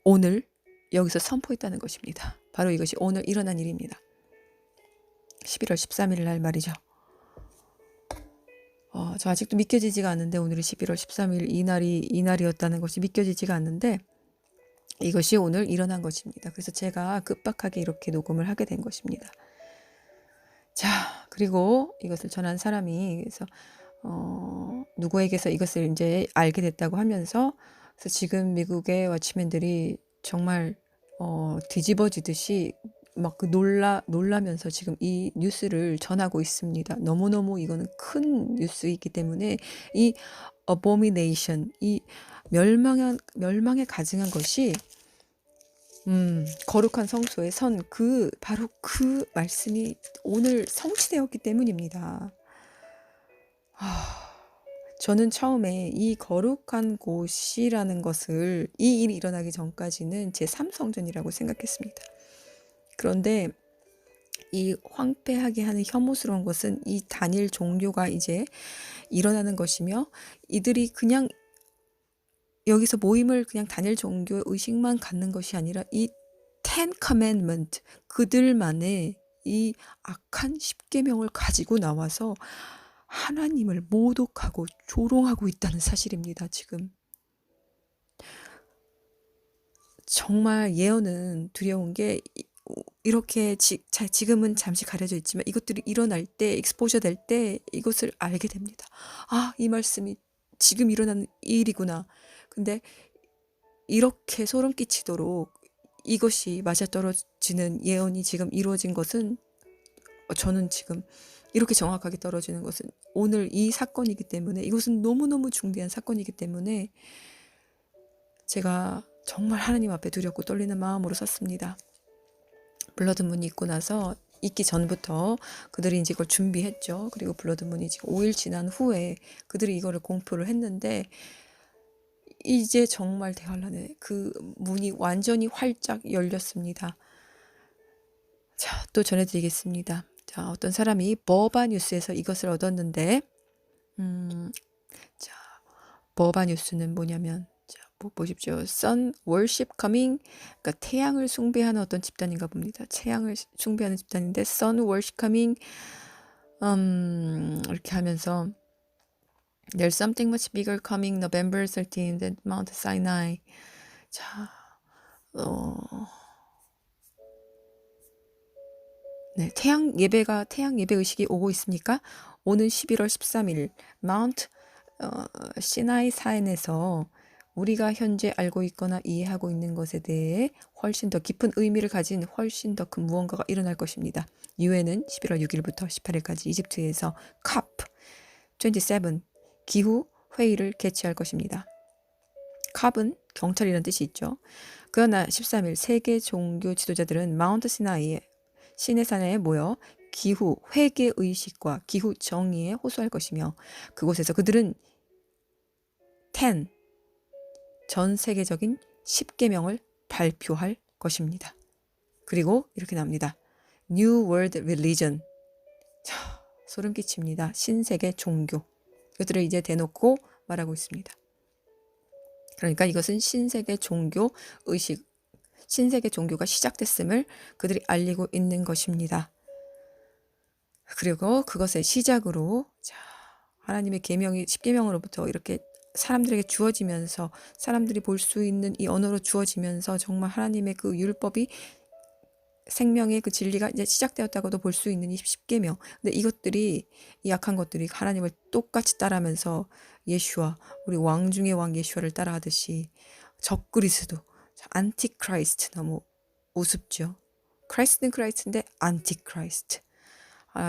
오늘 여기서 선포했다는 것입니다. 바로 이것이 오늘 일어난 일입니다. 11월 13일 날 말이죠. 저 아직도 믿겨지지가 않는데 오늘이 11월 13일 이날이었다는 것이 믿겨지지가 않는데 이것이 오늘 일어난 것입니다. 그래서 제가 급박하게 이렇게 녹음을 하게 된 것입니다. 자, 그리고 이것을 전한 사람이 그래서 누구에게서 이것을 이제 알게 됐다고 하면서 그래서 지금 미국의 워치맨들이 정말 뒤집어지듯이 막 놀라면서 지금 이 뉴스를 전하고 있습니다. 너무너무 이거는 큰 뉴스이기 때문에 이 abomination, 이 멸망에 가증한 것이 거룩한 성소에 선 바로 그 말씀이 오늘 성취되었기 때문입니다. 저는 처음에 이 거룩한 곳이라는 것을 이 일이 일어나기 전까지는 제3성전이라고 생각했습니다. 그런데 이 황폐하게 하는 혐오스러운 것은 이 단일 종교가 이제 일어나는 것이며 이들이 그냥 여기서 모임을 그냥 단일 종교 의식만 갖는 것이 아니라 이 Ten Commandment 그들만의 이 악한 십계명을 가지고 나와서 하나님을 모독하고 조롱하고 있다는 사실입니다. 지금 정말 예언은 두려운 게 이렇게 지금은 잠시 가려져 있지만 이것들이 일어날 때 익스포저 될 때 이것을 알게 됩니다. 아, 이 말씀이 지금 일어나는 일이구나. 근데 이렇게 소름 끼치도록 이것이 맞아떨어지는 예언이 지금 이루어진 것은 저는 지금 이렇게 정확하게 떨어지는 것은 오늘 이 사건이기 때문에 이것은 너무너무 중대한 사건이기 때문에 제가 정말 하나님 앞에 두렵고 떨리는 마음으로 섰습니다. 블러드문이 있고 나서 있기 전부터 그들이 이제 이걸 준비했죠. 그리고 블러드문이 지금 5일 지난 후에 그들이 이거를 공표를 했는데 이제 정말 대환란에 그 문이 완전히 활짝 열렸습니다. 자, 또 전해드리겠습니다. 자, 어떤 사람이 버바 뉴스에서 이것을 얻었는데, 자, 버바 뉴스는 뭐냐면, 자, 보십시오. Sun Worship Coming, 그러니까 태양을 숭배하는 어떤 집단인가 봅니다. 태양을 숭배하는 집단인데, Sun Worship Coming, 이렇게 하면서, There's something much bigger coming November 13th at Mount Sinai. 자, 네, 태양 예배 의식이 오고 있습니까? 오는 11월 13일, 마운트 시나이 사인에서 우리가 현재 알고 있거나 이해하고 있는 것에 대해 훨씬 더 깊은 의미를 가진 훨씬 더 큰 무언가가 일어날 것입니다. 유엔은 11월 6일부터 18일까지 이집트에서 COP 27 기후 회의를 개최할 것입니다. COP은 경찰이라는 뜻이 있죠. 그러나 13일 세계 종교 지도자들은 마운트 시나이에 시내산에 모여 기후 회개 의식과 기후 정의에 호소할 것이며 그곳에서 그들은 10 전 세계적인 10계명을 발표할 것입니다. 그리고 이렇게 나옵니다. New World Religion. 자, 소름 끼칩니다. 신세계 종교. 이것들을 이제 대놓고 말하고 있습니다. 그러니까 이것은 신세계 종교 의식, 신세계 종교가 시작됐음을 그들이 알리고 있는 것입니다. 그리고 그것의 시작으로 자, 하나님의 계명이 10계명으로부터 이렇게 사람들에게 주어지면서 사람들이 볼 수 있는 이 언어로 주어지면서 정말 하나님의 그 율법이 생명의 그 진리가 이제 시작되었다고도 볼 수 있는 이 10계명. 근데 이것들이 이 약한 것들이 하나님을 똑같이 따라하면서 예슈아, 우리 왕 중의 왕 예슈아를 따라하듯이 적그리스도, 안티크라이스트 너무 우습죠. 크라이스트는 크라이스트인데 안티크라이스트.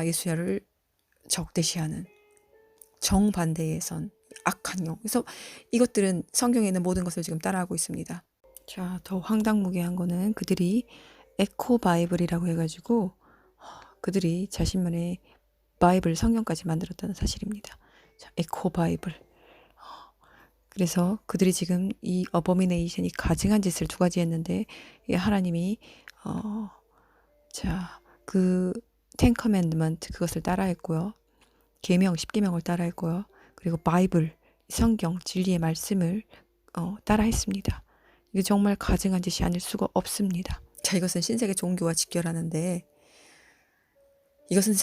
예수야를 적대시하는 정반대의 선, 악한 영. 그래서 이것들은 성경에 있는 모든 것을 지금 따라하고 있습니다. 자, 더 황당무계한 거는 그들이 에코 바이블이라고 해가지고 그들이 자신만의 바이블 성경까지 만들었다는 사실입니다. 자, 에코 바이블. 그래서 그들이 지금 이 어버미네이션이 가증한 짓을 두 가지 했는데 하나님이 자, 그 텐 커맨드먼트 그것을 따라했고요. 계명 10계명을 따라했고요. 그리고 바이블 성경 진리의 말씀을 따라했습니다. 이게 정말 가증한 짓이 아닐 수가 없습니다. 자, 이것은 신세계 종교와 직결하는데 이것은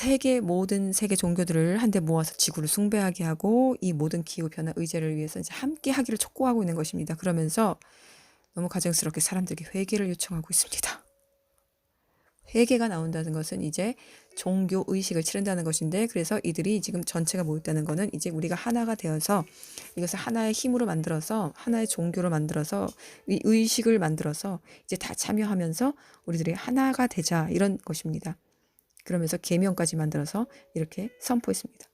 모든 세계 종교들을 한데 모아서 지구를 숭배하게 하고 이 모든 기후변화 의제를 위해서 이제 함께 하기를 촉구하고 있는 것입니다. 그러면서 너무 가증스럽게 사람들에게 회개를 요청하고 있습니다. 회개가 나온다는 것은 이제 종교 의식을 치른다는 것인데 그래서 이들이 지금 전체가 모였다는 것은 이제 우리가 하나가 되어서 이것을 하나의 힘으로 만들어서 하나의 종교로 만들어서 이 의식을 만들어서 이제 다 참여하면서 우리들이 하나가 되자 이런 것입니다. 그러면서 계명까지 만들어서 이렇게 선포했습니다.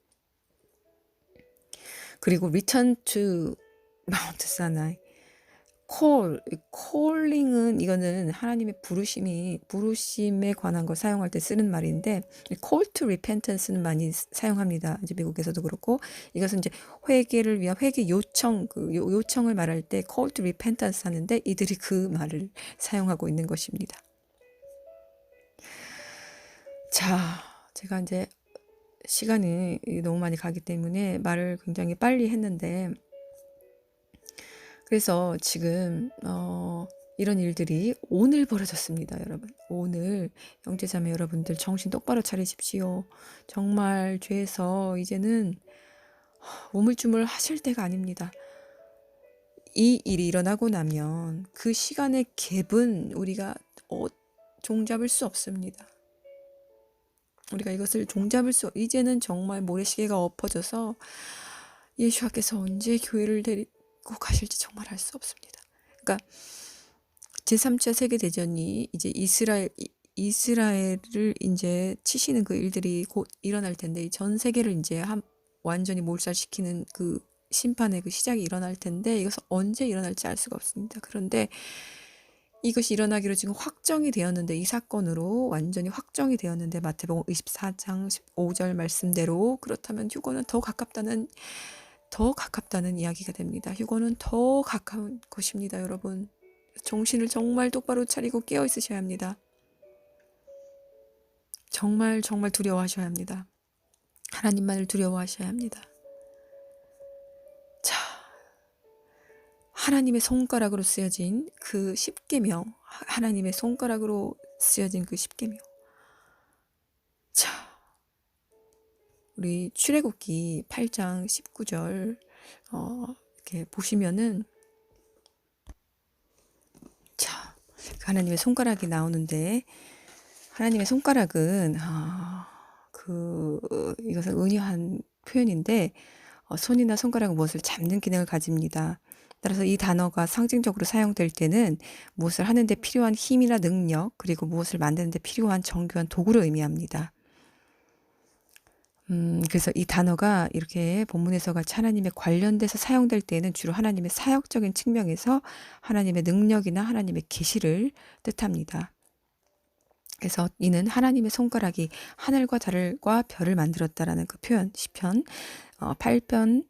그리고 Return to Mount Sinai. 콜링은 이거는 하나님의 부르심에 관한 거 사용할 때 쓰는 말인데 call to repentance는 많이 사용합니다. 이제 미국에서도 그렇고 이것은 이제 회개를 위한 회개 요청 요청을 말할 때 call to repentance 하는데 이들이 그 말을 사용하고 있는 것입니다. 자, 제가 이제 시간이 너무 많이 가기 때문에 말을 굉장히 빨리 했는데 그래서 지금 이런 일들이 오늘 벌어졌습니다, 여러분. 오늘 형제자매 여러분들 정신 똑바로 차리십시오. 정말 죄에서 이제는 우물쭈물 하실 때가 아닙니다. 이 일이 일어나고 나면 그 시간의 갭은 우리가 종잡을 수 없습니다. 우리가 이것을 이제는 정말 모래시계가 엎어져서 예수님께서 언제 교회를 데리고 가실지 정말 알 수 없습니다. 그러니까 제3차 세계대전이 이제 이스라엘을 이제 치시는 그 일들이 곧 일어날 텐데 전 세계를 이제 완전히 몰살시키는 그 심판의 그 시작이 일어날 텐데 이것은 언제 일어날지 알 수가 없습니다. 그런데 이것이 일어나기로 지금 확정이 되었는데, 이 사건으로 완전히 확정이 되었는데, 마태복음 24장 15절 말씀대로 그렇다면 휴거는 더 가깝다는 이야기가 됩니다. 휴거는 더 가까운 것입니다, 여러분. 정신을 정말 똑바로 차리고 깨어 있으셔야 합니다. 정말 정말 두려워하셔야 합니다. 하나님만을 두려워하셔야 합니다. 자, 하나님의 손가락으로 쓰여진 그 십계명, 하나님의 손가락으로 쓰여진 그 십계명. 자, 우리 출애굽기 8장 19절 이렇게 보시면은, 자, 그 하나님의 손가락이 나오는데, 하나님의 손가락은 이것은 은유한 표현인데, 손이나 손가락은 무엇을 잡는 기능을 가집니다. 따라서 이 단어가 상징적으로 사용될 때는 무엇을 하는데 필요한 힘이나 능력, 그리고 무엇을 만드는데 필요한 정교한 도구를 의미합니다. 그래서 이 단어가 이렇게 본문에서 같이 하나님에 관련돼서 사용될 때에는 주로 하나님의 사역적인 측면에서 하나님의 능력이나 하나님의 계시를 뜻합니다. 그래서 이는 하나님의 손가락이 하늘과 달과 별을 만들었다라는 그 표현, 시편 8편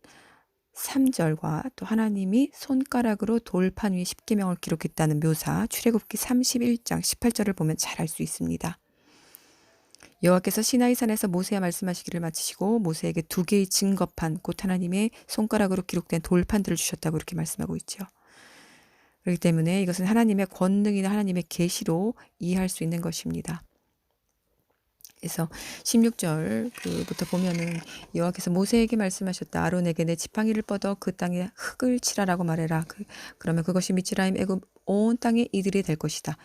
3절과 또 하나님이 손가락으로 돌판 위에 십계명을 기록했다는 묘사, 출애굽기 31장 18절을 보면 잘 알 수 있습니다. 여호와께서 시나이산에서 모세와 말씀하시기를 마치시고 모세에게 2개의 증거판, 곧 하나님의 손가락으로 기록된 돌판들을 주셨다고 이렇게 말씀하고 있죠. 그렇기 때문에 이것은 하나님의 권능이나 하나님의 계시로 이해할 수 있는 것입니다. 그래서 16절부터 보면은 여호와께서 모세에게 말씀하셨다. 아론에게 내 지팡이를 뻗어 그 땅에 흙을 칠하라고 말해라. 그러면 그것이 미츠라임 애굽 온 땅에 이들이 될 것이다.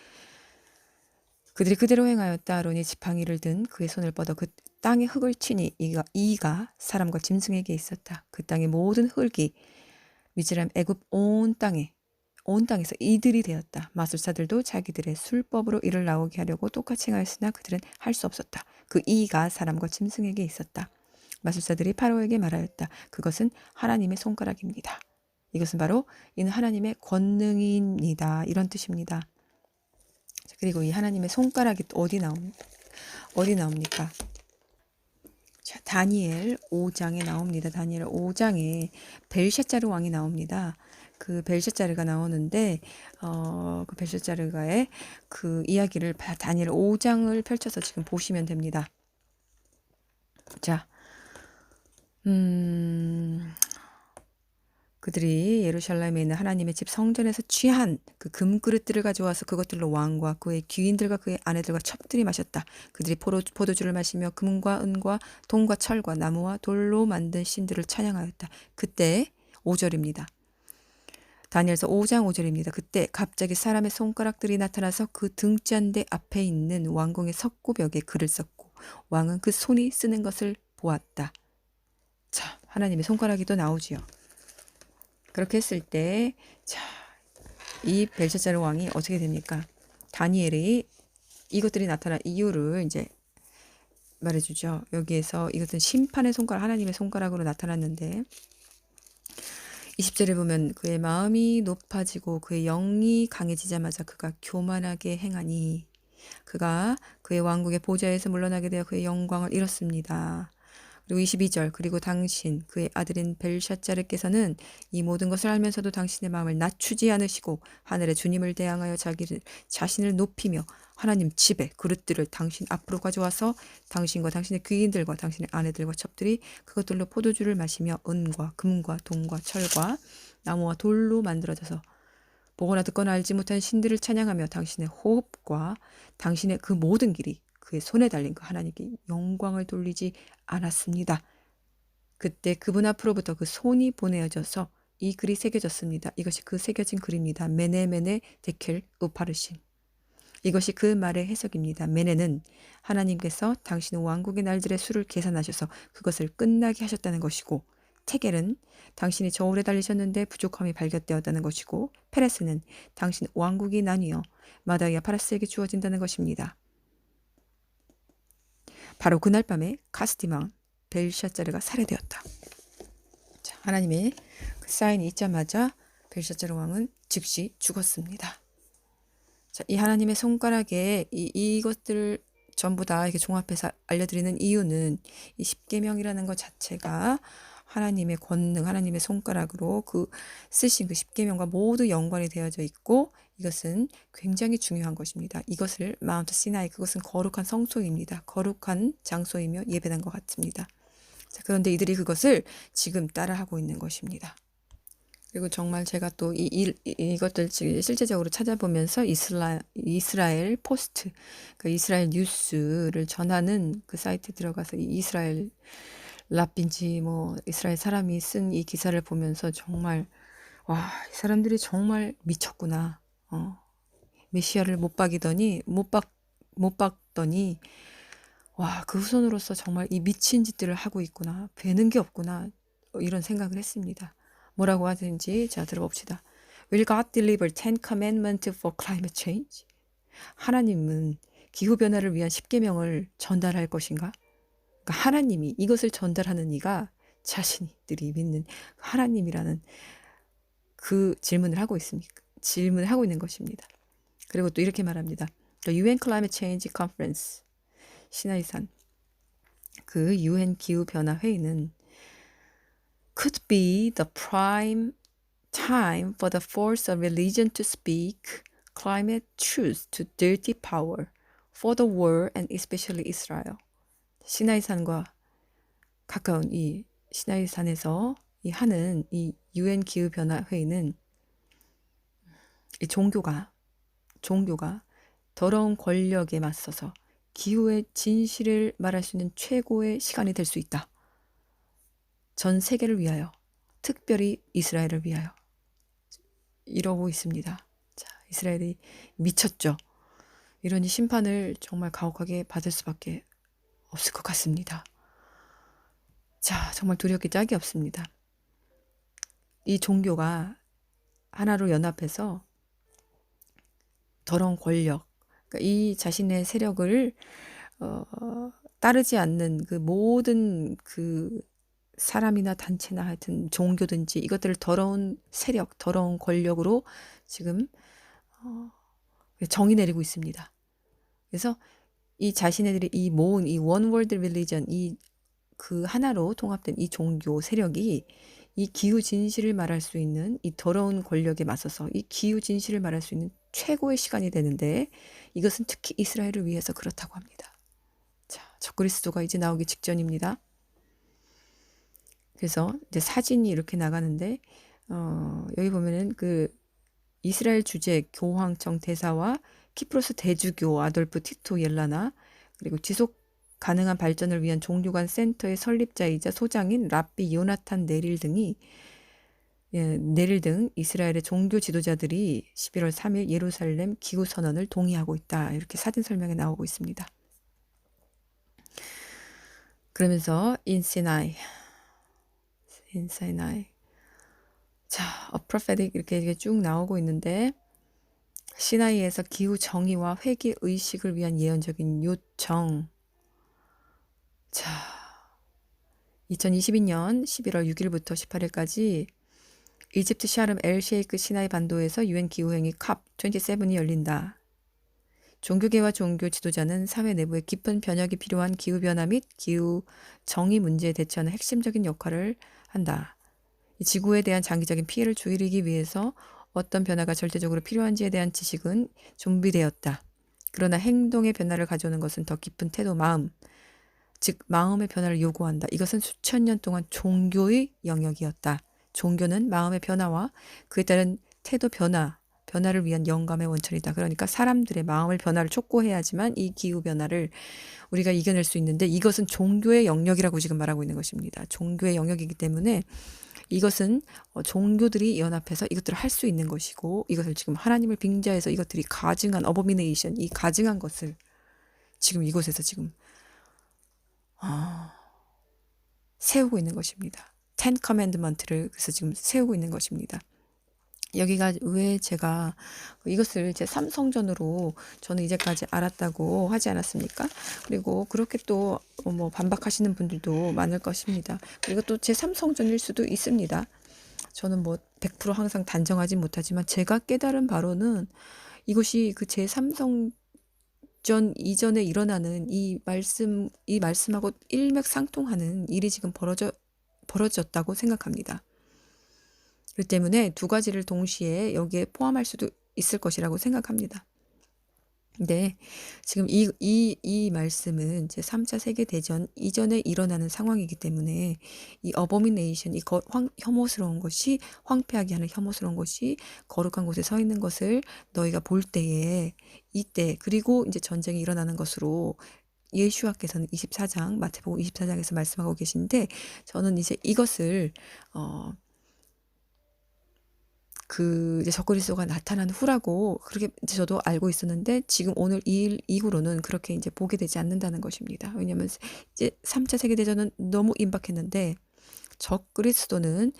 그들이 그대로 행하였다. 아론이 지팡이를 든 그의 손을 뻗어 그 땅에 흙을 치니 이가 사람과 짐승에게 있었다. 그 땅의 모든 흙이 미즈라임 애굽 온 땅에서 이들이 되었다. 마술사들도 자기들의 술법으로 이를 나오게 하려고 똑같이 행하였으나 그들은 할 수 없었다. 그 이가 사람과 짐승에게 있었다. 마술사들이 파로에게 말하였다. 그것은 하나님의 손가락입니다. 이것은 바로 이는 하나님의 권능입니다. 이런 뜻입니다. 그리고 이 하나님의 손가락이 어디 나옵니까? 자, 다니엘 5장에 나옵니다. 다니엘 5장에 벨샤자르 왕이 나옵니다. 그 벨샤자르가 나오는데 그 벨샤자르가의 그 이야기를 다니엘 5장을 펼쳐서 지금 보시면 됩니다. 자, 그들이 예루살렘에 있는 하나님의 집 성전에서 취한 그 금그릇들을 가져와서 그것들로 왕과 그의 귀인들과 그의 아내들과 첩들이 마셨다. 그들이 포도주를 마시며 금과 은과 동과 철과 나무와 돌로 만든 신들을 찬양하였다. 그때 5절입니다. 다니엘서 5장 5절입니다. 그때 갑자기 사람의 손가락들이 나타나서 그 등잔대 앞에 있는 왕궁의 석고벽에 글을 썼고 왕은 그 손이 쓰는 것을 보았다. 자, 하나님의 손가락이 또 나오지요. 그렇게 했을 때, 자, 이 벨샤자르 왕이 어떻게 됩니까? 다니엘이 이것들이 나타난 이유를 이제 말해주죠. 여기에서 이것은 심판의 손가락, 하나님의 손가락으로 나타났는데 20절에 보면 그의 마음이 높아지고 그의 영이 강해지자마자 그가 교만하게 행하니 그가 그의 왕국의 보좌에서 물러나게 되어 그의 영광을 잃었습니다. 그리고 22절 그리고 당신 그의 아들인 벨샤자르께서는 이 모든 것을 알면서도 당신의 마음을 낮추지 않으시고 하늘의 주님을 대항하여 자신을 높이며 하나님 집에 그릇들을 당신 앞으로 가져와서 당신과 당신의 귀인들과 당신의 아내들과 첩들이 그것들로 포도주를 마시며 은과 금과 동과 철과 나무와 돌로 만들어져서 보거나 듣거나 알지 못한 신들을 찬양하며 당신의 호흡과 당신의 그 모든 길이 그의 손에 달린 그 하나님께 영광을 돌리지 않았습니다. 그때 그분 앞으로부터 그 손이 보내어져서 이 글이 새겨졌습니다. 이것이 그 새겨진 글입니다. 메네메네 데켈 우파르신. 이것이 그 말의 해석입니다. 메네는 하나님께서 당신의 왕국의 날들의 수를 계산하셔서 그것을 끝나게 하셨다는 것이고 테겔은 당신이 저울에 달리셨는데 부족함이 발견되었다는 것이고 페레스는 당신 왕국이 나뉘어 마다이아 파라스에게 주어진다는 것입니다. 바로 그날 밤에 카스디망 벨샤자르가 살해되었다. 자, 하나님의 그 사인이 있자마자 벨샤자르 왕은 즉시 죽었습니다. 자, 이 하나님의 손가락에 이것들 전부 다 이렇게 종합해서 알려드리는 이유는 이 십계명이라는 것 자체가 하나님의 권능, 하나님의 손가락으로 그 쓰신 그 십계명과 모두 연관이 되어져 있고 이것은 굉장히 중요한 것입니다. 이것을 마운트 시나이, 그것은 거룩한 성소입니다. 거룩한 장소이며 예배당과 같습니다. 자, 그런데 이들이 그것을 지금 따라하고 있는 것입니다. 그리고 정말 제가 또 이것들 실제적으로 찾아보면서 이스라엘 포스트, 그 이스라엘 뉴스를 전하는 그 사이트에 들어가서 이 이스라엘 랍빈지 뭐 이스라엘 사람이 쓴 이 기사를 보면서 정말 와, 이 사람들이 정말 미쳤구나. 메시아를 못 박더니 와, 그 후손으로서 정말 이 미친 짓들을 하고 있구나. 되는 게 없구나. 이런 생각을 했습니다. 뭐라고 하든지 자 들어봅시다. Will God deliver 10 commandments for climate change? 하나님은 기후변화를 위한 10계명을 전달할 것인가? 그러니까 하나님이 이것을 전달하는 이가 자신들이 믿는 하나님이라는 그 질문을 하고 있습니까? 질문을 하고 있는 것입니다. 그리고 또 이렇게 말합니다. The UN Climate Change Conference 시나이산 그 UN 기후변화 회의는 could be the prime time for the force of religion to speak climate truth to dirty power for the world and especially Israel. 시나이산과 가까운 이 시나이산에서 이 하는 이 UN 기후변화 회의는 이 종교가 더러운 권력에 맞서서 기후의 진실을 말할 수 있는 최고의 시간이 될 수 있다. 전 세계를 위하여, 특별히 이스라엘을 위하여 이러고 있습니다. 자, 이스라엘이 미쳤죠. 이러니 심판을 정말 가혹하게 받을 수밖에 없을 것 같습니다. 자, 정말 두렵기 짝이 없습니다. 이 종교가 하나로 연합해서 더러운 권력, 그러니까 이 자신의 세력을 따르지 않는 그 모든 그 사람이나 단체나 하여튼 종교든지 이것들을 더러운 세력, 더러운 권력으로 지금 정의 내리고 있습니다. 그래서 이 자신네들이 이 모은 이 원월드 릴리전 이 그 하나로 통합된 이 종교 세력이 이 기후 진실을 말할 수 있는 이 더러운 권력에 맞서서 이 기후 진실을 말할 수 있는 최고의 시간이 되는데 이것은 특히 이스라엘을 위해서 그렇다고 합니다. 자, 적그리스도가 이제 나오기 직전입니다. 그래서 이제 사진이 이렇게 나가는데 여기 보면은 그 이스라엘 주재 교황청 대사와 키프로스 대주교 아돌프 티토 옐라나 그리고 지속 가능한 발전을 위한 종교 간 센터의 설립자이자 소장인 랍비 요나탄 네릴 등이 네릴 등 이스라엘의 종교 지도자들이 11월 3일 예루살렘 기후 선언을 동의하고 있다. 이렇게 사진 설명에 나오고 있습니다. 그러면서 인시나이 자, prophetic 이렇게 쭉 나오고 있는데 시나이에서 기후 정의와 회개 의식을 위한 예언적인 요청. 자, 2022년 11월 6일부터 18일까지 이집트 샤름 엘 셰이크 시나이 반도에서 유엔 기후행위 컵 27이 열린다. 종교계와 종교 지도자는 사회 내부에 깊은 변혁이 필요한 기후변화 및 기후 정의 문제에 대처하는 핵심적인 역할을 한다. 이 지구에 대한 장기적인 피해를 줄이기 위해서 어떤 변화가 절대적으로 필요한지에 대한 지식은 준비되었다. 그러나 행동의 변화를 가져오는 것은 더 깊은 태도, 마음, 즉 마음의 변화를 요구한다. 이것은 수천 년 동안 종교의 영역이었다. 종교는 마음의 변화와 그에 따른 태도 변화를 위한 영감의 원천이다. 그러니까 사람들의 마음의 변화를 촉구해야지만 이 기후 변화를 우리가 이겨낼 수 있는데 이것은 종교의 영역이라고 지금 말하고 있는 것입니다. 종교의 영역이기 때문에 이것은 종교들이 연합해서 이것들을 할 수 있는 것이고 이것을 지금 하나님을 빙자해서 이것들이 가증한 어버미네이션, 이 가증한 것을 지금 이곳에서 지금 세우고 있는 것입니다. 10 커맨드먼트를 그래서 지금 세우고 있는 것입니다. 여기가 왜 제가 이것을 제 삼성전으로 저는 이제까지 알았다고 하지 않았습니까? 그리고 그렇게 또 뭐 반박하시는 분들도 많을 것입니다. 그리고 또 제 삼성전일 수도 있습니다. 저는 뭐 100% 항상 단정하지 못하지만 제가 깨달은 바로는 이것이 그 제3성전 이전에 일어나는 이 말씀하고 일맥상통하는 일이 지금 벌어졌다고 생각합니다. 그렇기 때문에 두 가지를 동시에 여기에 포함할 수도 있을 것이라고 생각합니다. 근데 지금 이 말씀은 이제 3차 세계대전 이전에 일어나는 상황이기 때문에 이 어버미네이션, 혐오스러운 것이, 황폐하게 하는 혐오스러운 것이 거룩한 곳에 서 있는 것을 너희가 볼 때에, 이때, 그리고 이제 전쟁이 일어나는 것으로 예수와께서는 24장, 마태복음 24장에서 말씀하고 계신데, 저는 이제 이것을, 이제 적그리스도가 나타난 후라고 그렇게 이제 저도 알고 있었는데, 지금 오늘 이 일 이후로는 그렇게 이제 보게 되지 않는다는 것입니다. 왜냐하면 이제 3차 세계대전은 너무 임박했는데 적그리스도는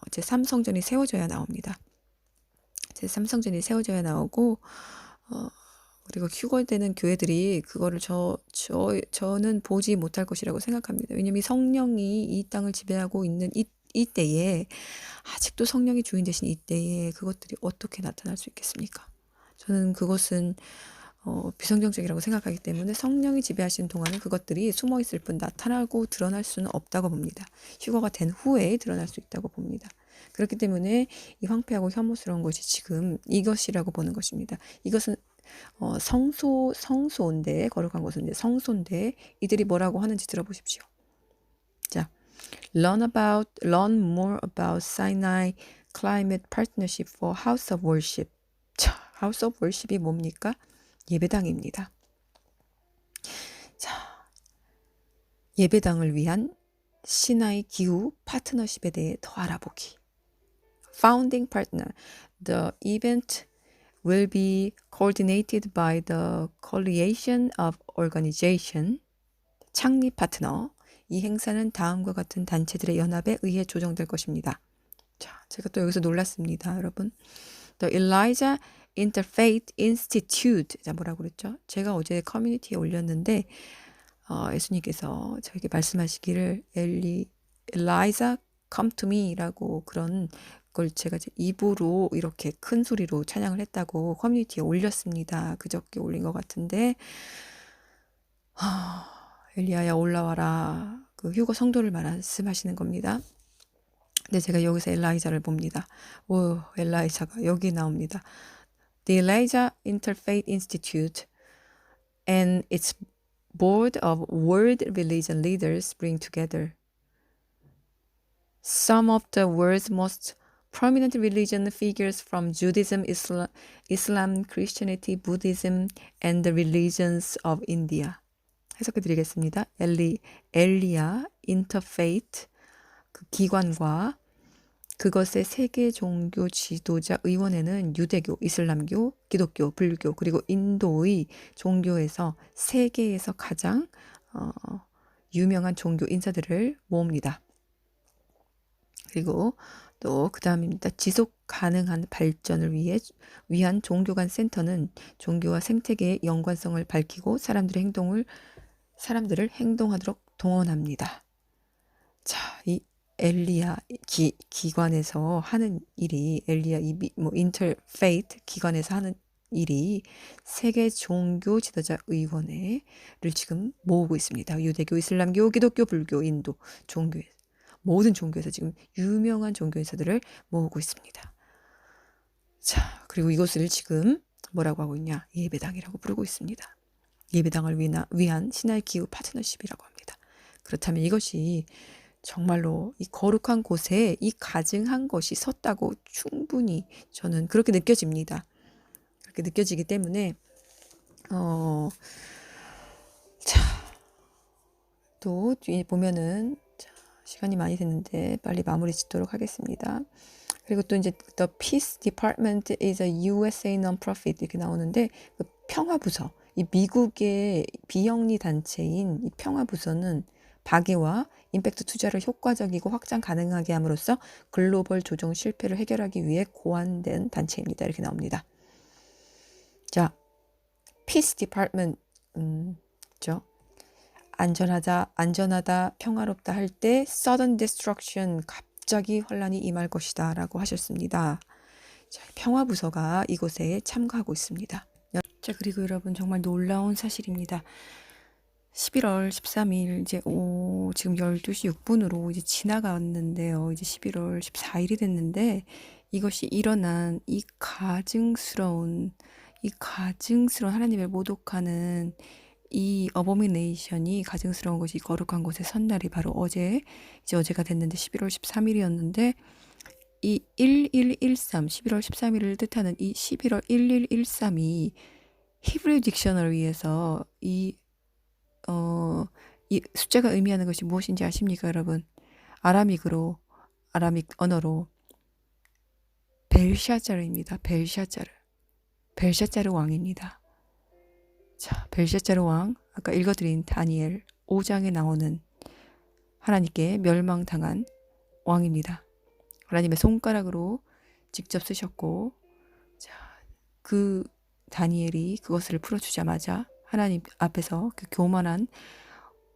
이제 삼성전이 세워져야 나옵니다. 이제 삼성전이 세워져야 나오고, 그리고 휴거되는 교회들이 그거를 저는 보지 못할 것이라고 생각합니다. 왜냐하면 성령이 이 땅을 지배하고 있는 이때에, 아직도 성령이 주인 되신 이때에 그것들이 어떻게 나타날 수 있겠습니까? 저는 그것은 비성경적이라고 생각하기 때문에 성령이 지배하시는 동안은 그것들이 숨어 있을 뿐 나타나고 드러날 수는 없다고 봅니다. 휴거가 된 후에 드러날 수 있다고 봅니다. 그렇기 때문에 이 황폐하고 혐오스러운 것이 지금 이것이라고 보는 것입니다. 이것은 성소인데, 거룩한 곳은 이제 성소인데, 이들이 뭐라고 하는지 들어보십시오. 자, learn more about Sinai Climate Partnership for House of Worship. 자, House of Worship이 뭡니까? 예배당입니다. 자, 예배당을 위한 시나이 기후 파트너십에 대해 더 알아보기. Founding partner. The event will be coordinated by the Coalition of Organization. 창립 파트너. 이 행사는 다음과 같은 단체들의 연합에 의해 조정될 것입니다. 자, 제가 또 여기서 놀랐습니다, 여러분. The Elijah Interfaith Institute. 자, 뭐라고 그랬죠? 제가 어제 커뮤니티에 올렸는데, 예수님께서 저에게 말씀하시기를 Elijah come to me라고 그런 걸 제가 입으로 이렇게 큰 소리로 찬양을 했다고 커뮤니티에 올렸습니다. 그저께 올린 것 같은데, 엘리야야 올라와라. 그 휴거 성도를 말씀하시는 겁니다. 근데 제가 여기서 엘라이자를 봅니다. 오, 엘라이자가 여기 나옵니다. The Elijah Interfaith Institute and its board of world religion leaders bring together some of the world's most prominent religion figures from Judaism, Islam, Christianity, Buddhism, and the religions of India. 해석해 드리겠습니다. 엘리야 인터페이트 그 기관과 그것의 세계 종교 지도자 의원회는 유대교, 이슬람교, 기독교, 불교 그리고 인도의 종교에서 세계에서 가장 유명한 종교 인사들을 모읍니다. 그리고 또 그 다음입니다. 지속 가능한 발전을 위한 종교 간 센터는 종교와 생태계의 연관성을 밝히고 사람들을 행동하도록 동원합니다. 자, 이 엘리야 기관에서 하는 일이, 엘리야 인터페이트 기관에서 하는 일이 세계 종교 지도자 의원회를 지금 모으고 있습니다. 유대교, 이슬람교, 기독교, 불교, 인도 모든 종교에서 지금 유명한 종교인사들을 모으고 있습니다. 자, 그리고 이것을 지금 뭐라고 하고 있냐? 예배당이라고 부르고 있습니다. 예배당을 위한 신화의 기후 파트너십이라고 합니다. 그렇다면 이것이 정말로 이 거룩한 곳에 이 가증한 것이 섰다고 충분히 저는 그렇게 느껴집니다. 그렇게 느껴지기 때문에 자, 또 뒤에 보면은 시간이 많이 됐는데 빨리 마무리 짓도록 하겠습니다. 그리고 또 이제 The Peace Department is a USA non-profit 이렇게 나오는데 그 평화부서, 이 미국의 비영리 단체인 이 평화부서는 박애와 임팩트 투자를 효과적이고 확장 가능하게 함으로써 글로벌 조정 실패를 해결하기 위해 고안된 단체입니다. 이렇게 나옵니다. 자, Peace Department, 그죠? 안전하다, 평화롭다 할 때 sudden destruction, 갑자기 환란이 임할 것이다 라고 하셨습니다. 자, 평화부서가 이곳에 참가하고 있습니다. 자, 그리고 여러분 정말 놀라운 사실입니다. 11월 13일 이제 지금 12시 6분으로 이제 지나갔는데요. 이제 11월 14일이 됐는데 이것이 일어난 이 가증스러운 하나님을 모독하는 이 어버미네이션이 가증스러운 것이 거룩한 곳에 선 날이 바로 어제가 됐는데 11월 13일이었는데 이 1113, 11월 13일을 뜻하는 이 11월 1113이 히브리 딕셔너리에서 이 숫자가 의미하는 것이 무엇인지 아십니까, 여러분? 아라믹 언어로 벨샤자르입니다. 벨샤자르 왕입니다. 자, 벨샤자르 왕, 아까 읽어드린 다니엘 5장에 나오는 하나님께 멸망당한 왕입니다. 하나님의 손가락으로 직접 쓰셨고, 자, 그 다니엘이 그것을 풀어주자마자 하나님 앞에서 그 교만한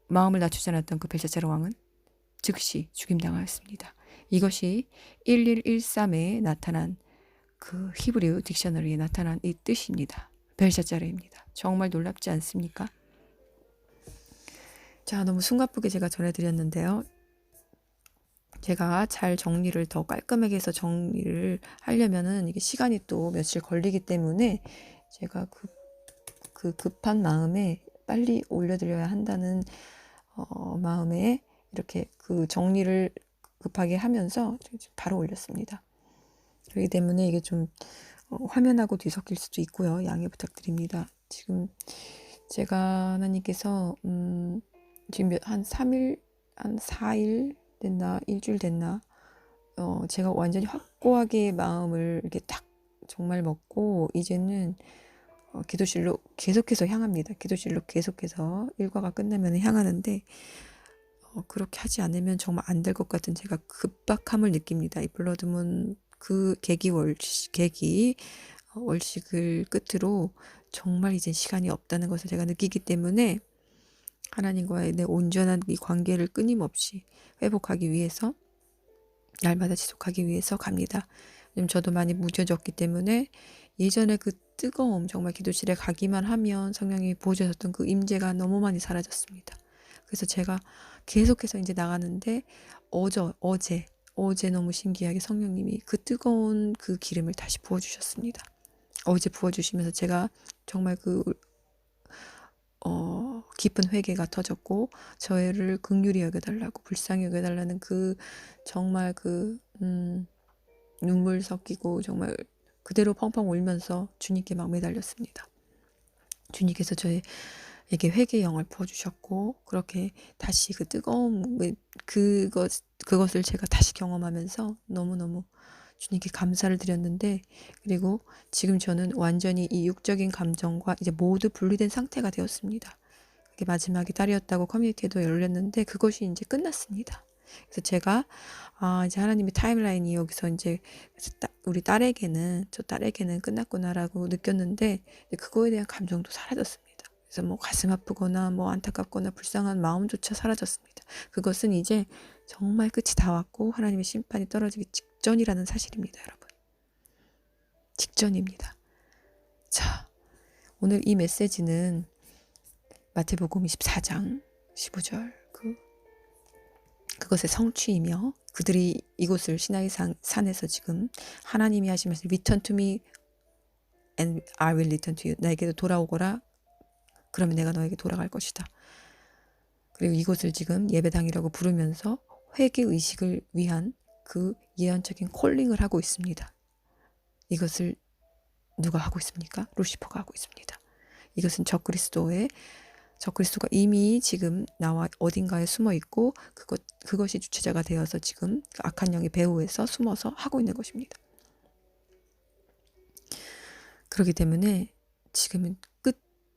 마음을 낮추지 않았던 그 벨샤자르 왕은 즉시 죽임당하였습니다. 이것이 1113에 나타난 그 히브리어 딕셔너리에 나타난 이 뜻입니다. 벨샤자르입니다. 정말 놀랍지 않습니까? 자, 너무 숨가쁘게 제가 전해드렸는데요. 제가 잘 정리를 더 깔끔하게 해서 정리를 하려면은 이게 시간이 또 며칠 걸리기 때문에 제가 그 급한 마음에 빨리 올려드려야 한다는 마음에 이렇게 그 정리를 급하게 하면서 바로 올렸습니다. 그렇기 때문에 이게 좀 화면하고 뒤섞일 수도 있고요. 양해 부탁드립니다. 지금 제가 하나님께서 지금 한 3일, 한 4일 됐나, 일주일 됐나, 제가 완전히 확고하게 마음을 이렇게 딱 정말 먹고 이제는 기도실로 계속해서 향합니다. 기도실로 계속해서 일과가 끝나면 향하는데 그렇게 하지 않으면 정말 안 될 것 같은 제가 급박함을 느낍니다. 이 블러드문 그 월식을 끝으로 정말 이제 시간이 없다는 것을 제가 느끼기 때문에 하나님과의 내 온전한 이 관계를 끊임없이 회복하기 위해서 날마다 지속하기 위해서 갑니다. 왜냐면 저도 많이 무뎌졌기 때문에 예전에 그 뜨거움, 정말 기도실에 가기만 하면 성령님이 부어주셨던 그 임재가 너무 많이 사라졌습니다. 그래서 제가 계속해서 이제 나가는데 어제 너무 신기하게 성령님이 그 뜨거운 그 기름을 다시 부어주셨습니다. 어제 부어주시면서 제가 정말 깊은 회개가 터졌고 저를 긍휼히 여겨달라고 불쌍히 여겨달라는 정말 눈물 섞이고 정말 그대로 펑펑 울면서 주님께 막 매달렸습니다. 주님께서 저에게 회개의 영을 부어주셨고 그렇게 다시 그 뜨거움 그것을 제가 다시 경험하면서 너무너무 주님께 감사를 드렸는데 그리고 지금 저는 완전히 이 육적인 감정과 이제 모두 분리된 상태가 되었습니다. 그게 마지막에 딸이었다고 커뮤니티에도 열렸는데 그것이 이제 끝났습니다. 그래서 제가 이제 하나님의 타임라인이 여기서 이제 우리 저 딸에게는 끝났구나라고 느꼈는데 그거에 대한 감정도 사라졌습니다. 그래서 뭐 가슴 아프거나 뭐 안타깝거나 불쌍한 마음조차 사라졌습니다. 그것은 이제 정말 끝이 다 왔고 하나님의 심판이 떨어지기 직전이라는 사실입니다, 여러분. 직전입니다. 자, 오늘 이 메시지는 마태복음 24장 15절 그것의 성취이며 그들이 이곳을 시나이 산에서 지금 하나님이 하시면서 Return to me and I will return to you. 나에게도 돌아오거라. 그러면 내가 너에게 돌아갈 것이다. 그리고 이곳을 지금 예배당이라고 부르면서 회개의식을 위한 그 예언적인 콜링을 하고 있습니다. 이것을 누가 하고 있습니까? 루시퍼가 하고 있습니다. 이것은 적그리스도가 이미 지금 나와 어딘가에 숨어 있고 그것이 주체자가 되어서 지금 그 악한 영의 배후에서 숨어서 하고 있는 것입니다. 그렇기 때문에 지금은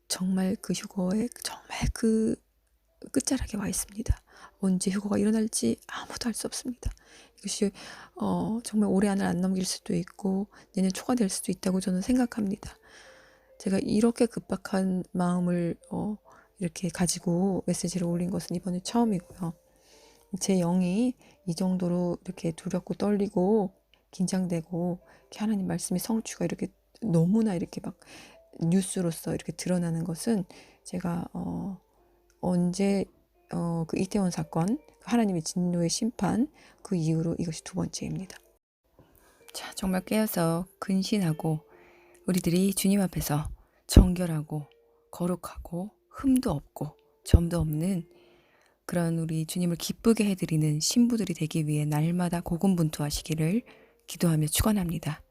정말 그 휴거에 정말 그 끝자락에 와 있습니다. 언제 휴거가 일어날지 아무도 알 수 없습니다. 이것이 정말 올해 안을 안 넘길 수도 있고 내년 초가 될 수도 있다고 저는 생각합니다. 제가 이렇게 급박한 마음을 이렇게 가지고 메시지를 올린 것은 이번에 처음이고요. 제 영이 이 정도로 이렇게 두렵고 떨리고 긴장되고 이렇게 하나님 말씀의 성취가 이렇게 너무나 이렇게 막 뉴스로서 이렇게 드러나는 것은 제가 언제 그 이태원 사건, 하나님의 진노의 심판 그 이후로 이것이 두 번째입니다. 자, 정말 깨어서 근신하고 우리들이 주님 앞에서 정결하고 거룩하고 흠도 없고 점도 없는 그런 우리 주님을 기쁘게 해드리는 신부들이 되기 위해 날마다 고군분투하시기를 기도하며 축원합니다.